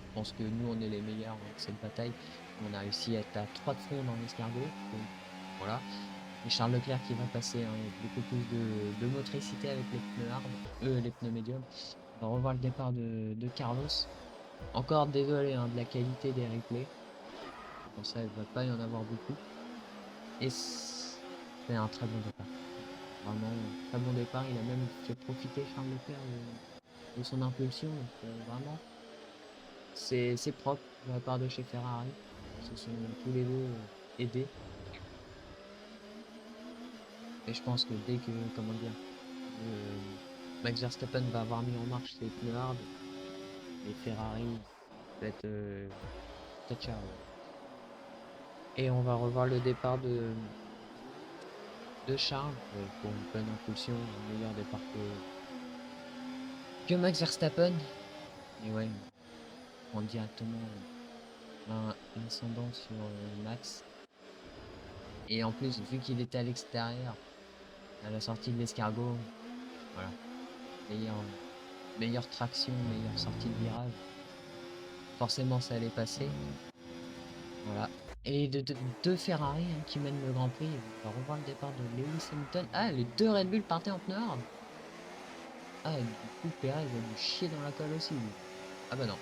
Je pense que nous, on est les meilleurs dans cette bataille. On a réussi à être à 3 de front dans l'escargot. Donc voilà. Et Charles Leclerc qui va passer beaucoup plus de motricité avec les pneus hard, les pneus médiums. On va revoir le départ de Carlos. Encore désolé de la qualité des replays. Pour ça, il ne va pas y en avoir beaucoup. Et c'est un très bon départ. Vraiment, un très bon départ. Il a même fait profiter Charles Leclerc de son impulsion. Donc, vraiment, c'est propre de la part de chez Ferrari. Ils se sont tous les deux aidés. Et je pense que dès que, comment dire, Max Verstappen va avoir mis en marche ses pneus hard, les Ferrari va être ciao. Et on va revoir le départ de Charles pour une bonne impulsion, un meilleur départ que Max Verstappen. Et ouais, on prend directement l'ascendant sur Max. Et en plus, vu qu'il était à l'extérieur, à la sortie de l'escargot, voilà, meilleure traction, meilleure sortie de virage. Forcément, ça allait passer. Voilà. Et deux Ferrari qui mènent le Grand Prix. On va revoir le départ de Lewis Hamilton. Ah, les deux Red Bull partaient en pneu hard. Ah, du coup, Perez a dû chier dans la colle aussi. Lui. Ah bah non.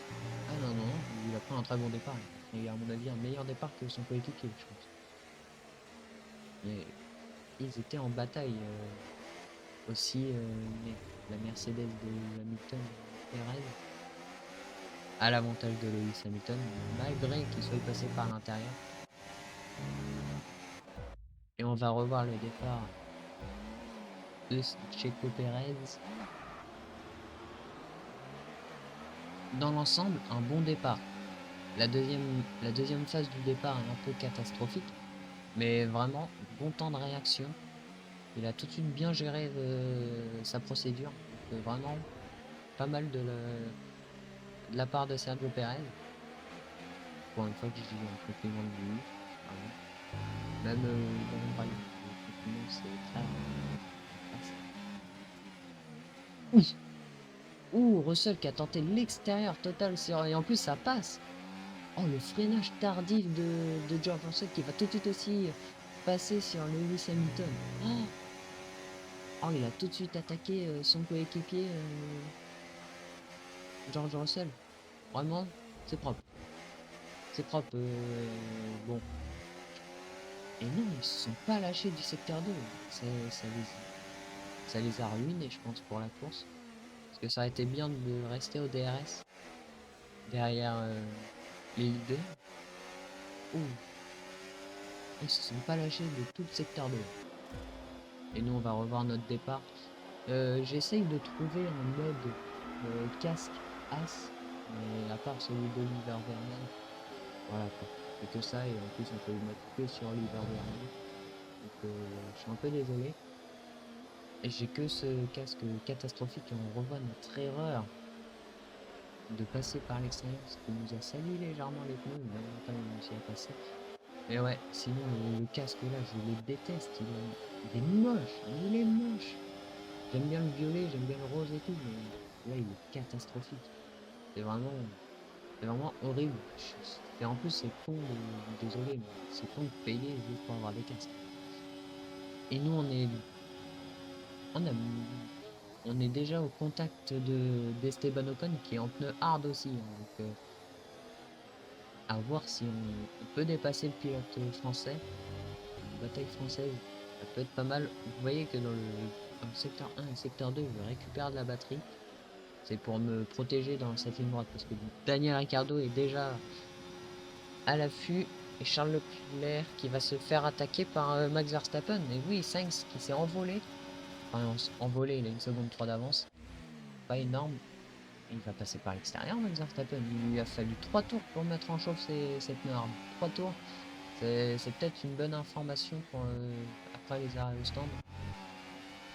Ah non, non, il a pris un très bon départ. Il a à mon avis un meilleur départ que son coéquipier, je pense. Mais ils étaient en bataille aussi, la Mercedes de Hamilton, Perez, à l'avantage de Lewis Hamilton, malgré qu'il soit passé par l'intérieur. Et on va revoir le départ de Checo Perez. Dans l'ensemble, un bon départ. La deuxième phase du départ est un peu catastrophique, mais vraiment, bon temps de réaction. Il a tout de suite bien géré sa procédure. Donc, vraiment, pas mal de la part de Sergio Perez. Pour une fois que je dis un compliment de lui. Même dans le rayon, le compliment, c'est très rare. Oui. Ouh, Russell qui a tenté l'extérieur total et en plus ça passe. Oh, le freinage tardif de George Russell qui va tout de suite aussi passer sur Lewis Hamilton. Oh, il a tout de suite attaqué son coéquipier George Russell. Vraiment, c'est propre. C'est propre. Bon. Et non, ils se sont pas lâchés du secteur 2. Ça les a ruinés, je pense, pour la course. Parce que ça aurait été bien de rester au DRS. Derrière les leaders. Ouh. Ils se sont pas lâchés de tout le secteur 2. Et nous, on va revoir notre départ. J'essaye de trouver un mode casque As. Mais à part celui d'Oliver Vernon. Voilà quoi. C'est que ça. Et en plus, on peut le mettre que sur Oliver Vernon. Donc je suis un peu désolé. Et j'ai que ce casque catastrophique et on revoit notre erreur de passer par l'extérieur, ce qui nous a sali légèrement les pneus, mais on a quand même réussi à passer. Mais ouais, sinon le casque là, je le déteste. Il est moche. Il est moche. J'aime bien le violet, j'aime bien le rose et tout, mais là il est catastrophique. C'est vraiment, c'est vraiment horrible. Et en plus c'est con désolé, mais c'est con de payer juste pour avoir des casques. Et nous on a, on est déjà au contact d'Esteban Ocon qui est en pneu hard aussi, hein, donc à voir si on peut dépasser le pilote français. Une bataille française, ça peut être pas mal. Vous voyez que dans le secteur 1 et le secteur 2, je récupère de la batterie. C'est pour me protéger dans cette ligne droite parce que Daniel Ricciardo est déjà à l'affût et Charles Leclerc qui va se faire attaquer par Max Verstappen. Et oui, Sainz qui s'est envolé. Enfin, envolé, il a une seconde 3 d'avance. Pas énorme. Et il va passer par l'extérieur, Max Verstappen. Il lui a fallu 3 tours pour mettre en chauffe ses pneus armes. 3 tours. C'est peut-être une bonne information pour après les arrêts au stand.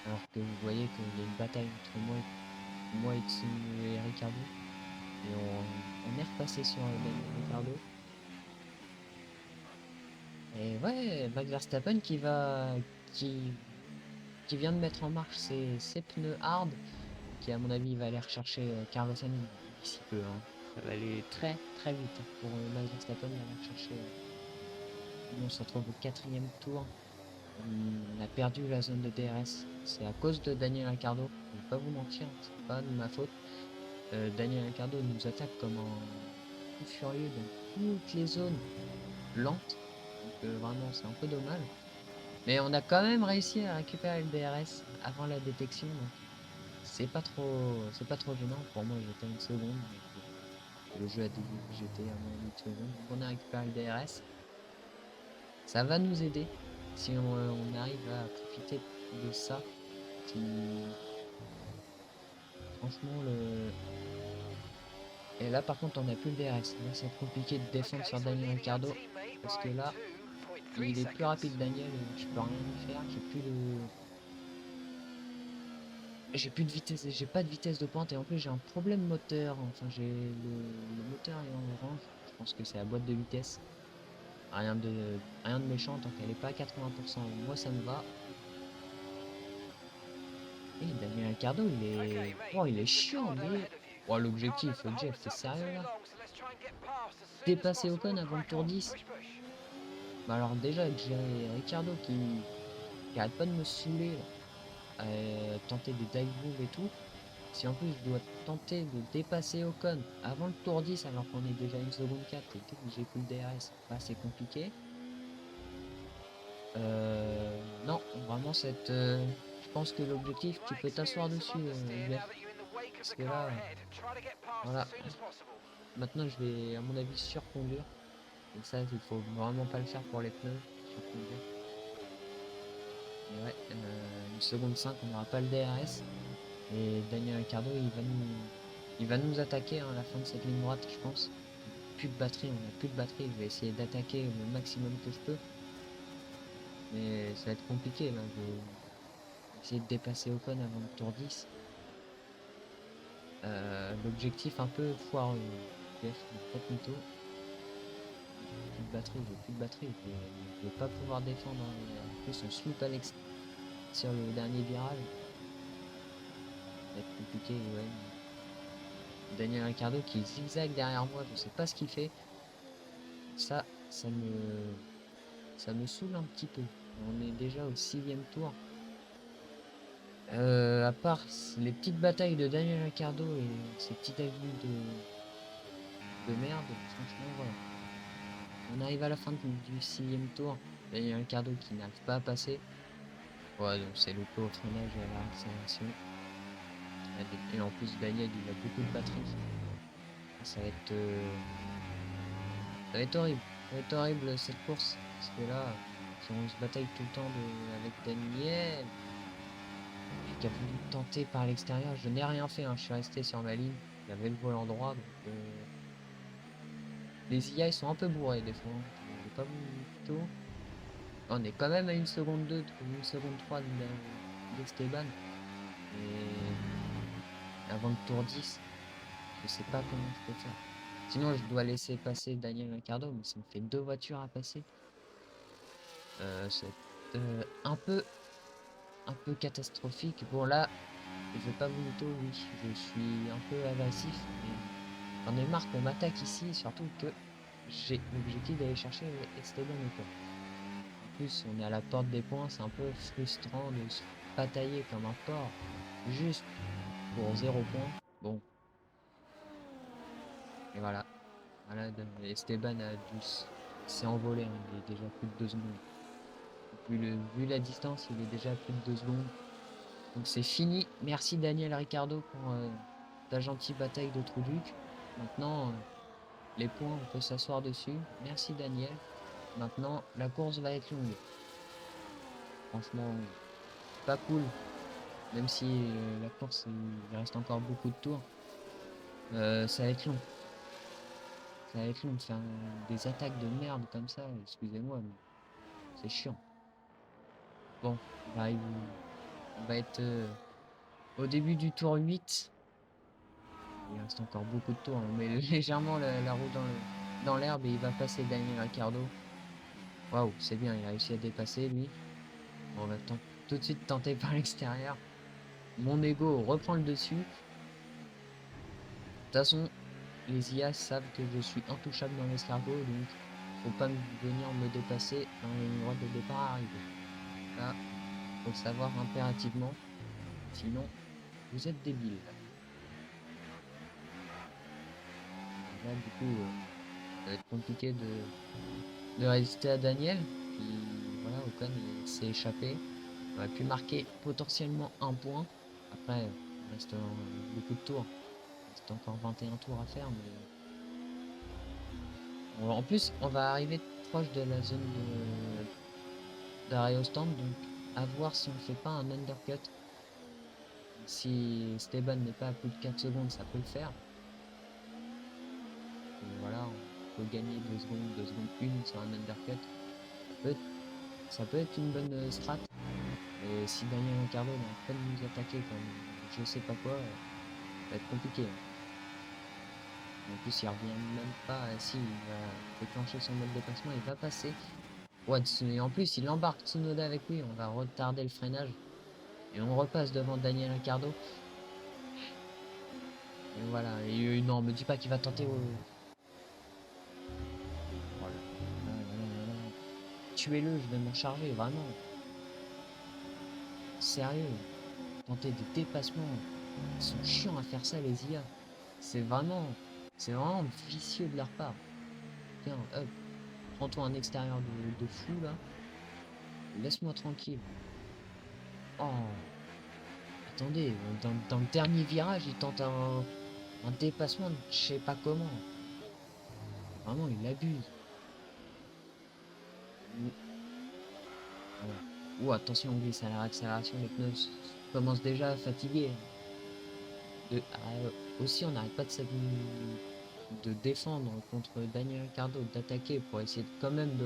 Alors que vous voyez qu'il y a une bataille entre moi et Ricardo. Et on est repassé sur Ricardo. Et ouais, Max Verstappen qui vient de mettre en marche ses pneus hard. Qui à mon avis va aller rechercher Carlos Sainz d'ici peu. Hein. Ça va aller très très vite pour Max Verstappen d'aller rechercher. On se retrouve au 4e tour. On a perdu la zone de DRS. C'est à cause de Daniel Ricciardo. Je ne vais pas vous mentir, c'est pas de ma faute. Daniel Ricciardo nous attaque comme un fou furieux dans toutes les zones lentes. Donc vraiment c'est un peu dommage. Mais on a quand même réussi à récupérer le DRS avant la détection. Donc c'est pas trop gênant. Pour moi j'étais à une seconde. Le jeu a dit que j'étais à moins d'une seconde. Donc on a récupéré le DRS. Ça va nous aider si on arrive à profiter de ça. Si... Franchement, et là par contre on n'a plus le DRS. Là c'est compliqué de défendre sur Daniel Ricciardo. Parce que là, il est plus rapide Daniel et je peux rien y faire. J'ai plus de vitesse, j'ai pas de vitesse de pointe et en plus j'ai un problème moteur. Enfin le moteur est en orange. Je pense que c'est la boîte de vitesse. Rien de méchant tant qu'elle est pas à 80%. Moi ça me va. Et Daniel Ricciardo il est chiant mais. Oh, l'objectif, Jeff, t'es sérieux là? Dépasser Ocon avant le tour 10. Bah alors déjà j'ai Ricciardo qui arrête pas de me saouler là. Tenter des dive moves et tout. Si en plus je dois tenter de dépasser Ocon avant le tour 10 alors qu'on est déjà 1 seconde 4 et que j'ai plus le DRS, bah c'est compliqué. Non, vraiment je pense que l'objectif tu peux t'asseoir dessus Jeff. Parce que là, voilà. Maintenant je vais à mon avis surconduire. Et ça il faut vraiment pas le faire pour les pneus. Surconduire. Et ouais, 1 seconde 5 on n'aura pas le DRS. Et Daniel Ricciardo il va nous attaquer à la fin de cette ligne droite je pense. Plus de batterie, on a plus de batterie, je vais essayer d'attaquer le maximum que je peux. Mais ça va être compliqué là, je vais essayer de dépasser Ocon avant le tour 10. L'objectif un peu foireux, Jeff, peut-être mytho. Plus de batterie, je vais pas pouvoir défendre. En plus on se loupe à l'extérieur sur le dernier virage. Ça va être compliqué, ouais. Daniel Ricciardo qui zigzag derrière moi, je sais pas ce qu'il fait. Ça me saoule un petit peu. On est déjà au 6e tour. À part les petites batailles de Daniel Ricciardo et ces petits avis de merde, franchement voilà. On arrive à la fin du 6e tour. Daniel Ricciardo qui n'arrive pas à passer. Ouais, donc c'est loupé au freinage et à l'accélération. Et en plus Daniel il a beaucoup de batterie. Ça va être horrible. Ça va être horrible cette course. Parce que là, si on se bataille tout le temps avec Daniel, qui a voulu tenter par l'extérieur, je n'ai rien fait, hein. Je suis resté sur ma ligne. J'avais le volant droit, donc les IA ils sont un peu bourrés des fois. Hein. Je vais pas vous tôt. On est quand même à 1 seconde 2, 1 seconde 3 d'Esteban. Et avant le tour 10, je sais pas comment je peux faire. Sinon je dois laisser passer Daniel Ricciardo, mais ça me fait 2 voitures à passer. C'est un peu catastrophique. Bon là, je vais pas vous mytho, oui, je suis un peu agressif, mais j'en ai marre qu'on m'attaque ici, surtout que j'ai l'objectif d'aller chercher Esteban Ocon. En plus, on est à la porte des points, c'est un peu frustrant de se batailler comme un porc, juste pour 0 point. Bon, et voilà. Voilà, Esteban s'est envolé, hein, il est déjà plus de 2 secondes. Vu la distance, il est déjà à plus de 2 secondes. Donc c'est fini. Merci Daniel Ricciardo pour ta gentille bataille de Trou-Duc. Maintenant, les points, on peut s'asseoir dessus. Merci Daniel. Maintenant, la course va être longue. Franchement, pas cool. Même si la course, il reste encore beaucoup de tours. Ça va être long. Ça va être long de faire des attaques de merde comme ça. Excusez-moi, mais c'est chiant. Bon, on va être au début du tour 8. Il reste encore beaucoup de tours. On met légèrement la roue dans l'herbe et il va passer Daniel Ricciardo. Waouh, c'est bien, il a réussi à dépasser lui. Bon, on va tout de suite tenter par l'extérieur. Mon ego reprend le dessus. De toute façon, les IA savent que je suis intouchable dans l'escargot, donc faut pas venir me dépasser dans les ligne droite de départ arrivé. Là, faut le savoir impérativement. Sinon, vous êtes débile. Là, du coup, ça va être compliqué de résister à Daniel. Qui, voilà, Ocon s'est échappé. On aurait pu marquer potentiellement un point. Après, il reste beaucoup de tours. Il reste encore 21 tours à faire. Mais en plus, on va arriver proche de la zone d'arrêt au stand. Donc, à voir si on ne fait pas un undercut. Si Esteban n'est pas à plus de 4 secondes, ça peut le faire. Et voilà, on peut gagner 2 secondes 1 sur un undercut. Ça peut être une bonne strat. Et si Daniel Ricciardo est en train de nous attaquer comme je sais pas quoi, ça va être compliqué. En plus, il revient même pas. Si, il va déclencher son mode dépassement, il va passer. Ouais, et en plus, il embarque Tsunoda avec lui. On va retarder le freinage. Et on repasse devant Daniel Ricciardo. Et voilà. Et non, me dis pas qu'il va tenter. Voilà. Tuez-le, je vais m'en charger, vraiment. Sérieux. Tenter des dépassements. Ils sont chiants à faire ça, les IA. C'est vraiment vicieux de leur part. Tiens, hop. Prends-toi un extérieur de fou, là. Laisse-moi tranquille. Oh. Attendez, dans le dernier virage, il tente un dépassement de je sais pas comment. Vraiment, il abuse. Voilà. Ouh, attention, on glisse à la réaccélération, les pneus commencent déjà à fatiguer. Aussi, on n'arrête pas de défendre contre Daniel Ricciardo, d'attaquer pour essayer quand même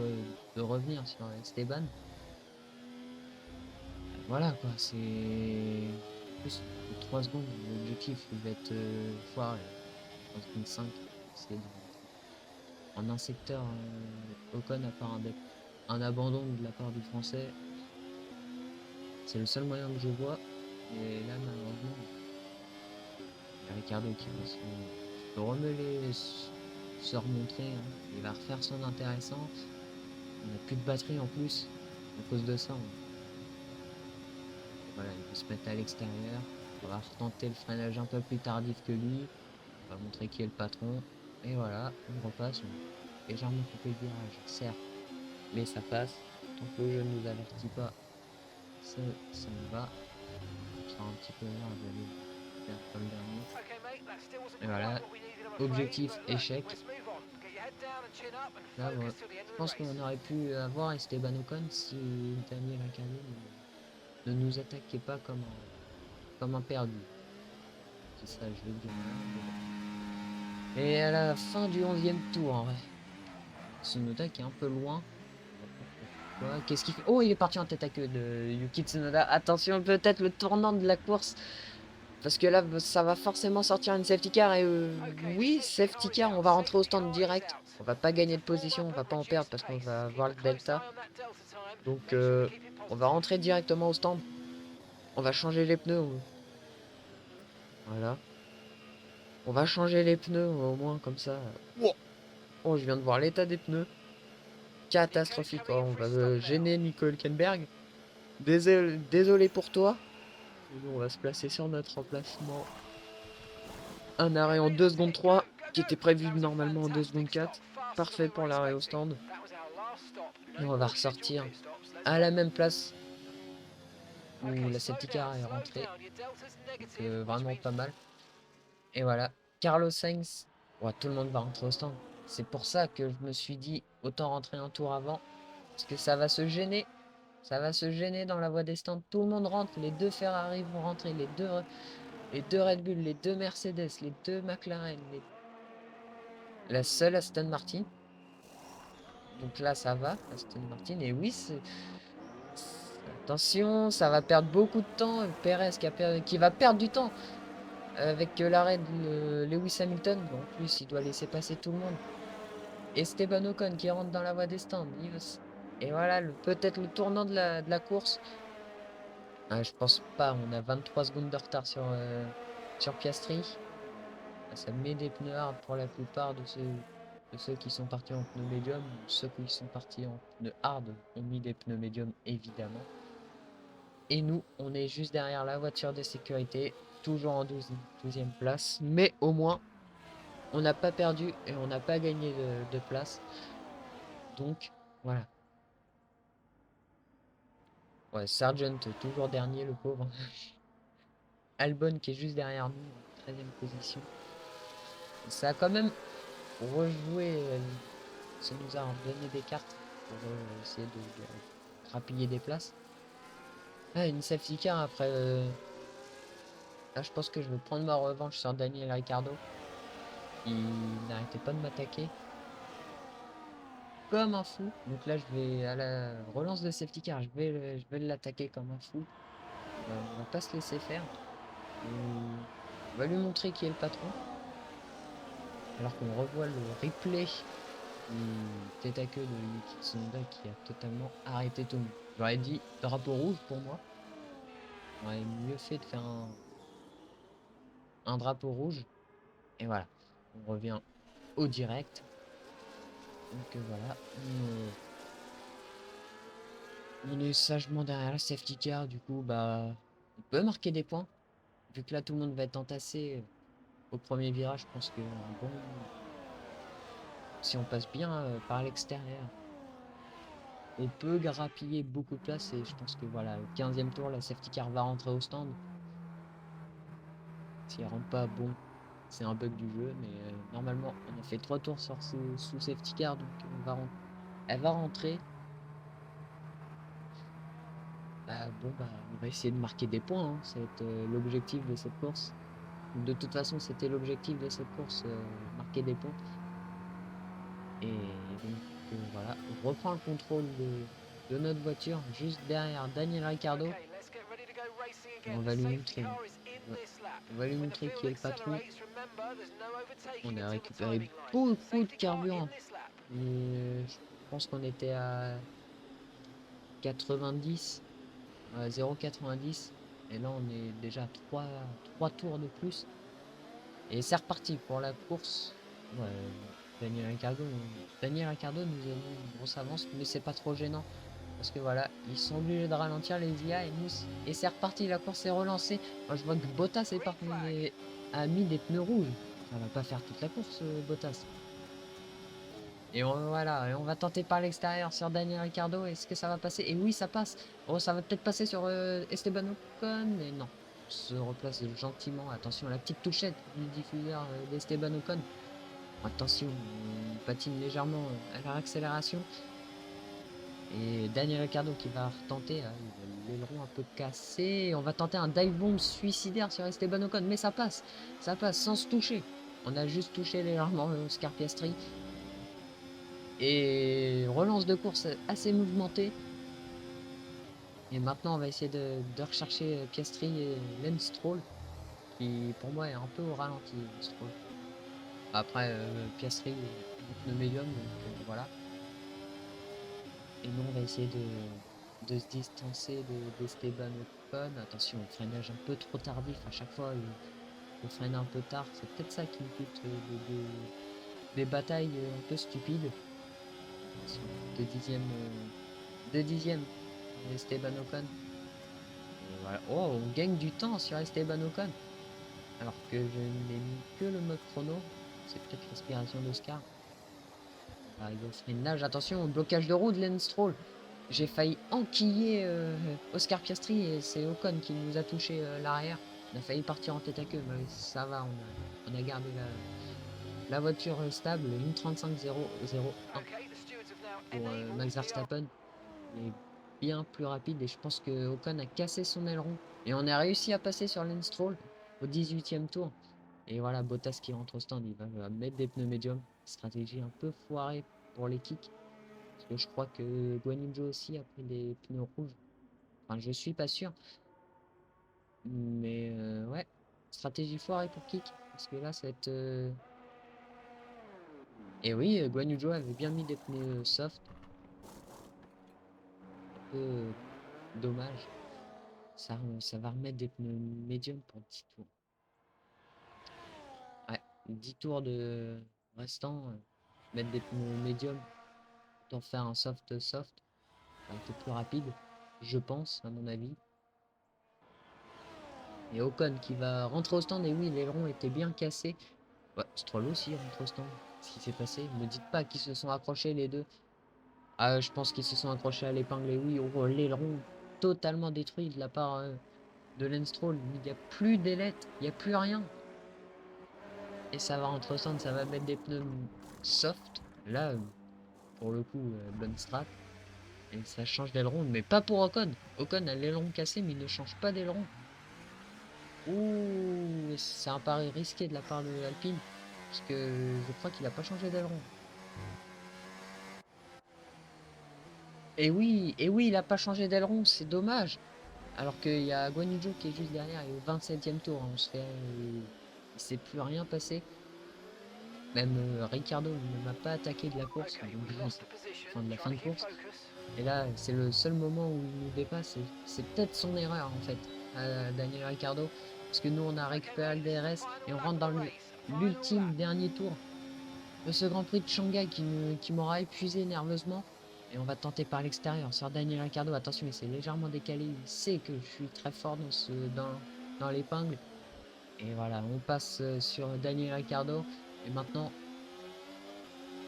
de revenir sur Esteban. Voilà quoi, c'est plus de 3 secondes, l'objectif il va être foiré. 3 secondes 5, c'est en un secteur, Ocon à part un abandon de la part du français. C'est le seul moyen que je vois. Et là malheureusement, il y a Ricciardo qui va se remeler, se remontrer. Hein. Il va refaire son intéressant. On n'a plus de batterie en plus à cause de ça. Hein. Voilà, il peut se mettre à l'extérieur. On va retenter le freinage un peu plus tardif que lui. On va montrer qui est le patron. Et voilà, on repasse. On a légèrement coupé le virage, certes. Mais ça passe. Tant que le jeu ne nous avertit pas, ça me va. On sera un petit peu là, je vais faire comme dernier. Et voilà, objectif échec. Là, ouais. Je pense qu'on aurait pu avoir Esteban Ocon si Daniel Ricciardo ne nous attaquait pas comme un perdu. C'est ça, je veux dire. Et à la fin du 11e tour, en vrai. Tsunoda qui est un peu loin. Qu'est-ce qu'il fait? Oh, il est parti en tête à queue de Yuki Tsunoda. Attention, peut-être le tournant de la course. Parce que là, ça va forcément sortir une safety car. Et oui, safety car, on va rentrer au stand direct. On va pas gagner de position, on va pas en perdre parce qu'on va avoir le delta. Donc on va rentrer directement au stand. On va changer les pneus. Voilà. On va changer les pneus au moins comme ça. Wow. Oh, je viens de voir l'état des pneus. Catastrophique. Oh, on va gêner Nico Hülkenberg. Désolé pour toi. Et nous, on va se placer sur notre emplacement. Un arrêt en 2 secondes 3 qui était prévu normalement en 2 secondes 4. Parfait pour l'arrêt au stand. Et on va ressortir à la même place où la safety car est rentrée. Donc vraiment pas mal. Et voilà. Carlos Sainz. Ouais, tout le monde va rentrer au stand. C'est pour ça que je me suis dit autant rentrer un tour avant. Parce que ça va se gêner. Ça va se gêner dans la voie des stands. Tout le monde rentre. Les 2 Ferrari vont rentrer. Les deux Red Bull, les 2 Mercedes, les 2 McLaren, la seule Aston Martin. Donc là, ça va, Aston Martin. Et oui, attention, ça va perdre beaucoup de temps. Perez qui va perdre du temps avec l'arrêt de Lewis Hamilton. En plus, il doit laisser passer tout le monde. Esteban Ocon qui rentre dans la voie des stands. Et voilà, peut-être le tournant de la course. Ah, je pense pas, on a 23 secondes de retard sur Piastri. Ça met des pneus hard pour la plupart de ceux qui sont partis en pneus médium. Ceux qui sont partis en pneus hard ont mis des pneus médiums évidemment. Et nous, on est juste derrière la voiture de sécurité, toujours en 12e place. Mais au moins, on n'a pas perdu et on n'a pas gagné de place. Donc, voilà. Ouais, Sargent toujours dernier, le pauvre. Albon qui est juste derrière nous, en 13e position. Ça a quand même rejoué, ça nous a donné des cartes pour essayer de grappiller des places. Ah, une safety car après. Là, je pense que je vais prendre ma revanche sur Daniel Ricciardo. Il n'arrêtait pas de m'attaquer comme un fou. Donc là, je vais à la relance de safety car, je vais l'attaquer comme un fou. On va pas se laisser faire. On va lui montrer qui est le patron. Alors qu'on revoit le replay du tête à queue de Yuki Tsunoda qui a totalement arrêté tout le monde. J'aurais dit drapeau rouge pour moi. J'aurais mieux fait de faire un drapeau rouge. Et voilà. On revient au direct. Donc voilà. On est sagement derrière la safety car. Du coup, bah, on peut marquer des points. Vu que là, tout le monde va être entassé au premier virage. Je pense que bon, si on passe bien par l'extérieur, on peut grappiller beaucoup de place. Et je pense que voilà, au 15e tour, la safety car va rentrer au stand. Si elle rentre pas, bon, c'est un bug du jeu. Mais normalement, on a fait 3 tours sous safety car. Donc elle va rentrer. Bon, on va essayer de marquer des points. Hein. C'est l'objectif de cette course. De toute façon, c'était l'objectif de cette course, marquer des points. Et donc, voilà, on reprend le contrôle de notre voiture juste derrière Daniel Ricciardo. Et on va lui montrer. On va lui montrer qui est le patron. On a récupéré beaucoup de carburant. Et je pense qu'on était à 90. 0,90 et là on est déjà 3 tours de plus et c'est reparti pour la course. Ouais, Daniel Ricciardo nous a mis une grosse avance mais c'est pas trop gênant parce que voilà ils sont obligés de ralentir les IA et c'est reparti, la course est relancée. Moi je vois que Bottas a mis des pneus rouges, ça va pas faire toute la course Bottas. Et voilà, et on va tenter par l'extérieur sur Daniel Ricciardo. Est-ce que ça va passer? Et oui, ça passe. Oh, ça va peut-être passer sur Esteban Ocon, mais non. On se replace gentiment. Attention à la petite touchette du diffuseur d'Esteban Ocon. Attention, on patine légèrement à la accélération. Et Daniel Ricciardo qui va retenter. L'aileron un peu cassé. On va tenter un dive bomb suicidaire sur Esteban Ocon, mais ça passe. Ça passe sans se toucher. On a juste touché légèrement Oscar Piastri. Et relance de course assez mouvementée. Et maintenant on va essayer de rechercher Piastri et Lance Stroll, qui pour moi est un peu au ralenti. Stroll. Après Piastri est pneu médium, donc voilà. Et nous on va essayer de se distancer d'Esteban Ocon. Attention, le freinage un peu trop tardif. À chaque fois, il freine un peu tard. C'est peut-être ça qui me coûte des batailles un peu stupides. Attention, deux dixièmes d'Esteban Ocon. Et voilà. Oh, on gagne du temps sur Esteban Ocon. Alors que je n'ai mis que le mode chrono. C'est peut-être l'inspiration d'Oscar. On va arriver au freinage. Attention, blocage de roue de Lance Stroll. J'ai failli enquiller Oscar Piastri et c'est Ocon qui nous a touché l'arrière. On a failli partir en tête à queue, mais ça va, on a gardé la voiture stable, une 35.001 Okay, the stewards have now pour enabled Max the Verstappen. Il est bien plus rapide et je pense que Ocon a cassé son aileron. Et on a réussi à passer sur Lance Stroll au 18e tour. Et voilà, Bottas qui rentre au stand, il va mettre des pneus médiums. Stratégie un peu foirée pour les kicks. Parce que je crois que Guan Yu Zhou aussi a pris des pneus rouges. Enfin, je suis pas sûr. Mais ouais, stratégie foirée pour kick. Parce que là, cette. Et oui, Guan Yu Zhou avait bien mis des pneus soft. Un peu dommage. Ça va remettre des pneus médiums pour 10 tours. Ouais, 10 tours de restant. Mettre des pneus médiums. Autant faire un soft. Ça va être plus rapide. Je pense, à mon avis. Et Ocon qui va rentrer au stand. Et oui, l'aileron était bien cassé. Ouais, Stroll aussi rentre au stand. Ce qui s'est passé. Ne me dites pas qu'ils se sont accrochés les deux. Ah, je pense qu'ils se sont accrochés à l'épingle. Et oui, oh, l'aileron totalement détruit de la part de Lance Stroll. Il n'y a plus d'ailettes. Il n'y a plus rien. Et ça va rentrer au stand. Ça va mettre des pneus soft. Là, pour le coup, bonne strat. Et ça change d'aileron. Mais pas pour Ocon. Ocon a l'aileron cassé, mais il ne change pas d'aileron. Ouh, c'est un pari risqué de la part de Alpine. Parce que je crois qu'il n'a pas changé d'aileron. Et oui, il n'a pas changé d'aileron, c'est dommage. Alors qu'il y a Guan Yu Zhou qui est juste derrière, et au 27e tour, on se fait, il ne s'est plus rien passé. Même Ricciardo ne m'a pas attaqué de la course, Okay, donc, we've lost the position. enfin de la fin Trying de to keep course. focus. Et là, c'est le seul moment où il nous dépasse. Et c'est peut-être son erreur en fait, à Daniel Ricciardo. Parce que nous, on a récupéré le DRS et on rentre dans l'ultime dernier tour de ce Grand Prix de Shanghai qui m'aura épuisé nerveusement. Et on va tenter par l'extérieur sur Daniel Ricciardo. Attention, il s'est légèrement décalé. Il sait que je suis très fort dans l'épingle. Et voilà, on passe sur Daniel Ricciardo. Et maintenant,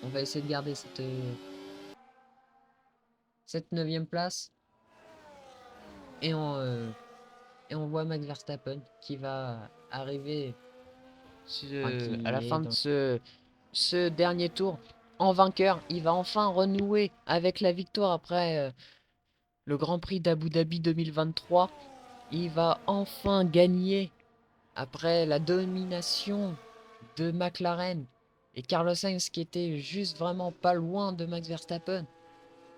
on va essayer de garder cette 9e place. Et on voit Max Verstappen qui va arriver à la fin de ce dernier tour en vainqueur. Il va enfin renouer avec la victoire après le Grand Prix d'Abu Dhabi 2023. Il va enfin gagner après la domination de McLaren et Carlos Sainz qui était juste vraiment pas loin de Max Verstappen.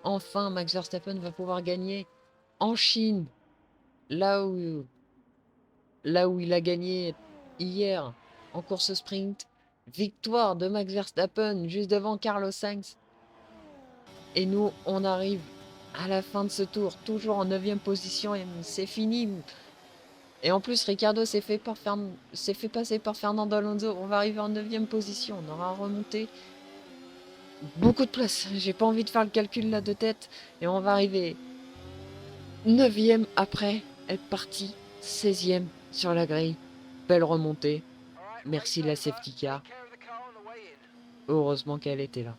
Enfin, Max Verstappen va pouvoir gagner en Chine, là où il a gagné hier en course sprint. Victoire de Max Verstappen juste devant Carlos Sainz. Et nous, on arrive à la fin de ce tour, toujours en 9e position et c'est fini. Et en plus, Ricardo s'est fait passer par Fernando Alonso. On va arriver en 9e position. On aura remonté beaucoup de place. J'ai pas envie de faire le calcul là de tête. Et on va arriver 9e après être parti 16e sur la grille. Belle remontée. All right, Merci race la over. safety car. Take care of the car on the way in. Heureusement qu'elle était là.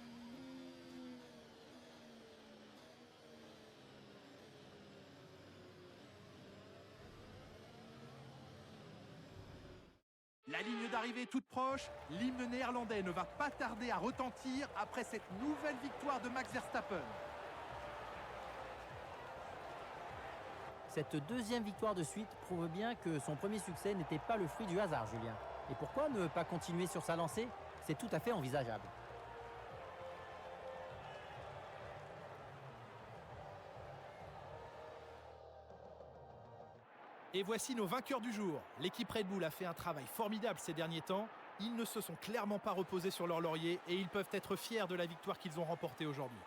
La ligne d'arrivée toute proche, l'hymne néerlandais ne va pas tarder à retentir après cette nouvelle victoire de Max Verstappen. Cette deuxième victoire de suite prouve bien que son premier succès n'était pas le fruit du hasard, Julien. Et pourquoi ne pas continuer sur sa lancée? C'est tout à fait envisageable. Et voici nos vainqueurs du jour. L'équipe Red Bull a fait un travail formidable ces derniers temps. Ils ne se sont clairement pas reposés sur leur laurier et ils peuvent être fiers de la victoire qu'ils ont remportée aujourd'hui.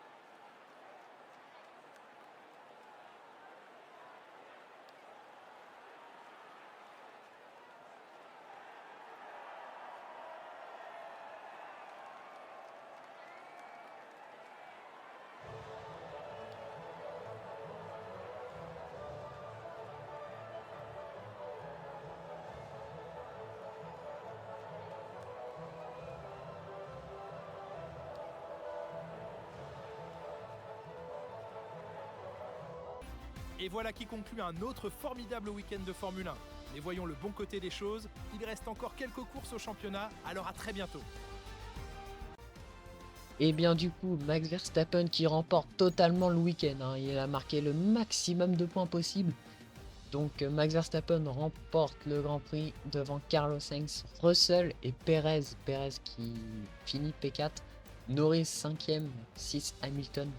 Et voilà qui conclut un autre formidable week-end de Formule 1. Mais voyons le bon côté des choses, il reste encore quelques courses au championnat, alors à très bientôt. Et bien du coup, Max Verstappen qui remporte totalement le week-end, hein. Il a marqué le maximum de points possible. Donc Max Verstappen remporte le Grand Prix devant Carlos Sainz, Russell et Perez. Perez qui finit P4, Norris 5ème, 6 Hamilton,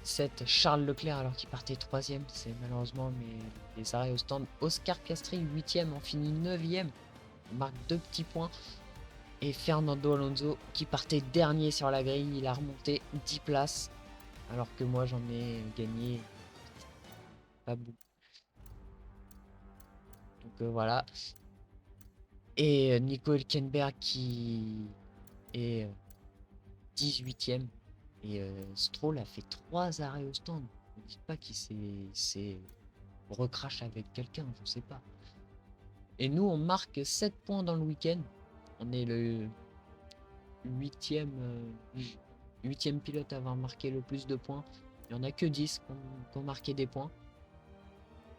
7 Charles Leclerc alors qu'il partait 3ème, c'est malheureusement mais les arrêts au stand. Oscar Piastri 8ème, en finit 9ème, marque 2 petits points. Et Fernando Alonso qui partait dernier sur la grille, il a remonté 10 places alors que moi j'en ai gagné pas beaucoup. Donc voilà. Et Nico Hülkenberg qui est 18ème. Et Stroll a fait 3 arrêts au stand. Ne dites pas qu'il s'est recrache avec quelqu'un, je sais pas. Et nous on marque 7 points dans le week-end. On est le 8ème pilote à avoir marqué le plus de points. Il n'y en a que 10 qui ont marqué des points.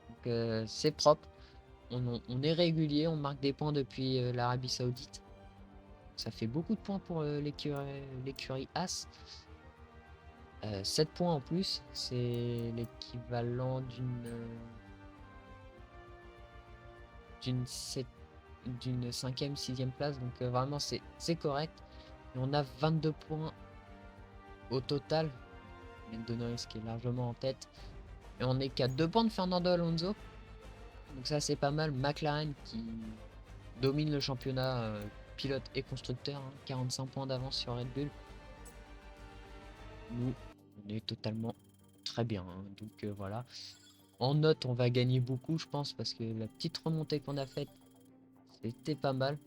Donc c'est propre. On est régulier, on marque des points depuis l'Arabie Saoudite. Ça fait beaucoup de points pour l'écurie As. 7 points en plus, c'est l'équivalent d'une 5ème, 6ème place. Donc vraiment c'est correct. Et on a 22 points au total. Lando Norris qui est largement en tête. Et on est qu'à 2 points de Fernando Alonso. Donc ça c'est pas mal. McLaren qui domine le championnat pilote et constructeur. 45 points d'avance sur Red Bull. Nous, on est totalement très bien. Donc voilà. En note, on va gagner beaucoup, je pense, parce que la petite remontée qu'on a faite, c'était pas mal.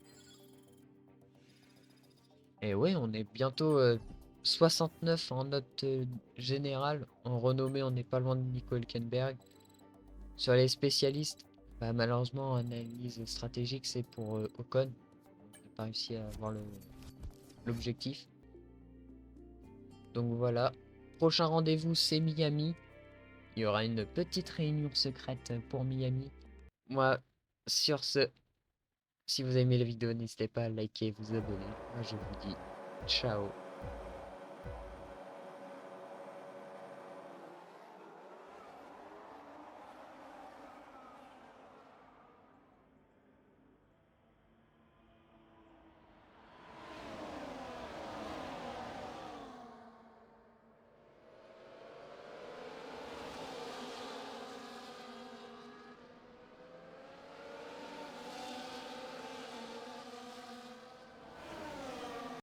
Et ouais, on est bientôt 69 en note générale. En renommée, on n'est pas loin de Nico Hülkenberg. Sur les spécialistes, bah, malheureusement, analyse stratégique, c'est pour Ocon. On n'a pas réussi à avoir l'objectif. Donc voilà. Prochain rendez-vous, c'est Miami. Il y aura une petite réunion secrète pour Miami. Moi, sur ce, si vous avez aimé la vidéo, n'hésitez pas à liker et vous abonner. Moi, je vous dis ciao.